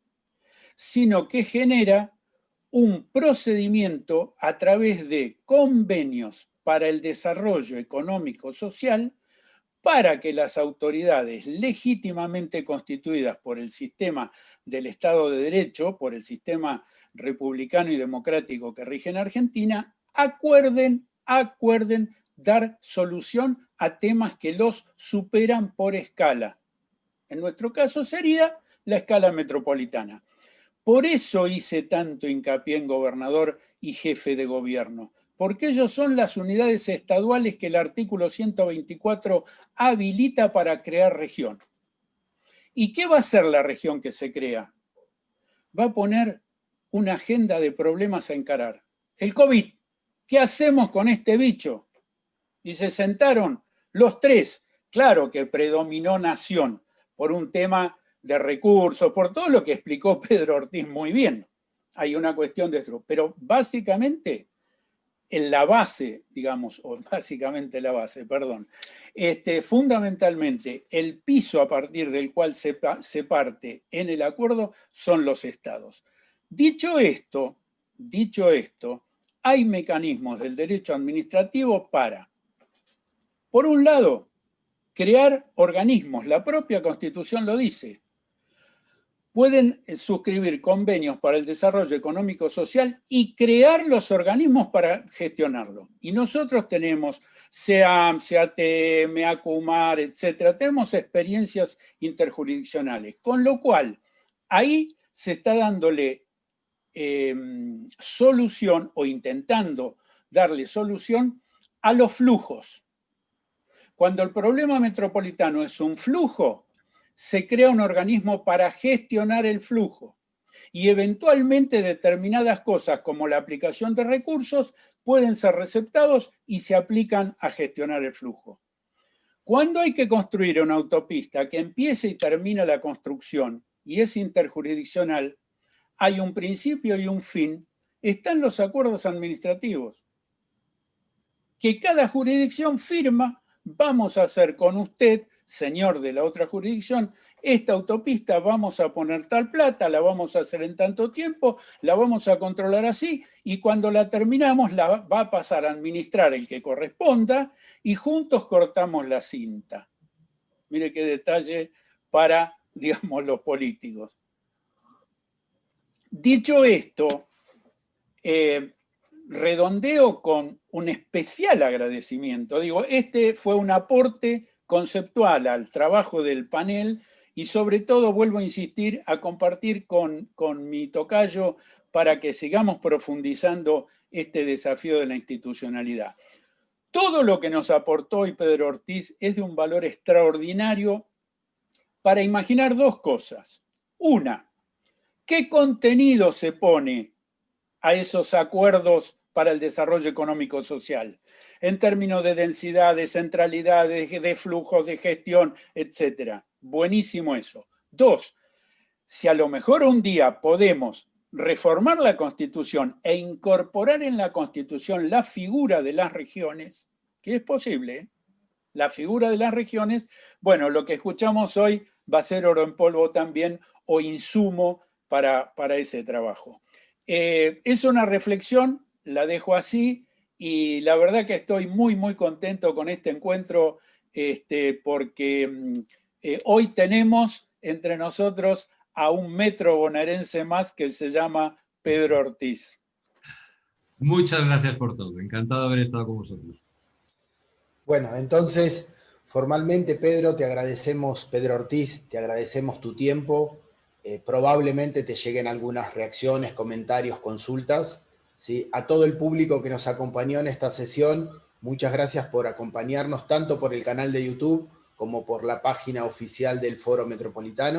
sino que genera un procedimiento a través de convenios para el desarrollo económico-social para que las autoridades legítimamente constituidas por el sistema del Estado de Derecho, por el sistema republicano y democrático que rige en Argentina, acuerden dar solución a temas que los superan por escala. En nuestro caso sería la escala metropolitana. Por eso hice tanto hincapié en gobernador y jefe de gobierno, porque ellos son las unidades estaduales que el artículo 124 habilita para crear región. ¿Y qué va a hacer la región que se crea? Va a poner una agenda de problemas a encarar. El COVID, ¿qué hacemos con este bicho? Y se sentaron los tres. Claro que predominó nación por un tema de recursos, por todo lo que explicó Pedro Ortiz muy bien. Hay una cuestión de esto, pero básicamente en la base, digamos, o básicamente la base, perdón, fundamentalmente el piso a partir del cual se parte en el acuerdo son los estados. Dicho esto, hay mecanismos del derecho administrativo para, por un lado, crear organismos, la propia Constitución lo dice. Pueden suscribir convenios para el desarrollo económico-social y crear los organismos para gestionarlo. Y nosotros tenemos SEAM, SEATEM, ACUMAR, etcétera. Tenemos experiencias interjurisdiccionales, con lo cual ahí se está dándole solución o intentando darle solución a los flujos. Cuando el problema metropolitano es un flujo, se crea un organismo para gestionar el flujo y eventualmente determinadas cosas como la aplicación de recursos pueden ser receptados y se aplican a gestionar el flujo. Cuando hay que construir una autopista que empiece y termina la construcción y es interjurisdiccional, hay un principio y un fin, están los acuerdos administrativos que cada jurisdicción firma. Vamos a hacer con usted, señor de la otra jurisdicción, esta autopista vamos a poner tal plata, la vamos a hacer en tanto tiempo, la vamos a controlar así, y cuando la terminamos la va a pasar a administrar el que corresponda y juntos cortamos la cinta. Mire qué detalle para, digamos, los políticos. Dicho esto, redondeo con un especial agradecimiento. Digo, este fue un aporte conceptual al trabajo del panel y sobre todo, vuelvo a insistir, a compartir con mi tocayo para que sigamos profundizando este desafío de la institucionalidad. Todo lo que nos aportó hoy Pedro Ortiz es de un valor extraordinario para imaginar dos cosas. Una, ¿qué contenido se pone a esos acuerdos para el desarrollo económico-social? En términos de densidad, de centralidad, de flujos, de gestión, etc. Buenísimo eso. Dos, si a lo mejor un día podemos reformar la Constitución e incorporar en la Constitución la figura de las regiones, que es posible, la figura de las regiones, bueno, lo que escuchamos hoy va a ser oro en polvo también o insumo para ese trabajo. Es una reflexión, la dejo así, y la verdad que estoy muy, muy contento con este encuentro, porque hoy tenemos entre nosotros a un metro bonaerense más que se llama Pedro Ortiz. Muchas gracias por todo, encantado de haber estado con vosotros. Bueno, entonces, formalmente, Pedro, te agradecemos, Pedro Ortiz, te agradecemos tu tiempo. Probablemente te lleguen algunas reacciones, comentarios, consultas. ¿Sí? A todo el público que nos acompañó en esta sesión, muchas gracias por acompañarnos tanto por el canal de YouTube como por la página oficial del Foro Metropolitano.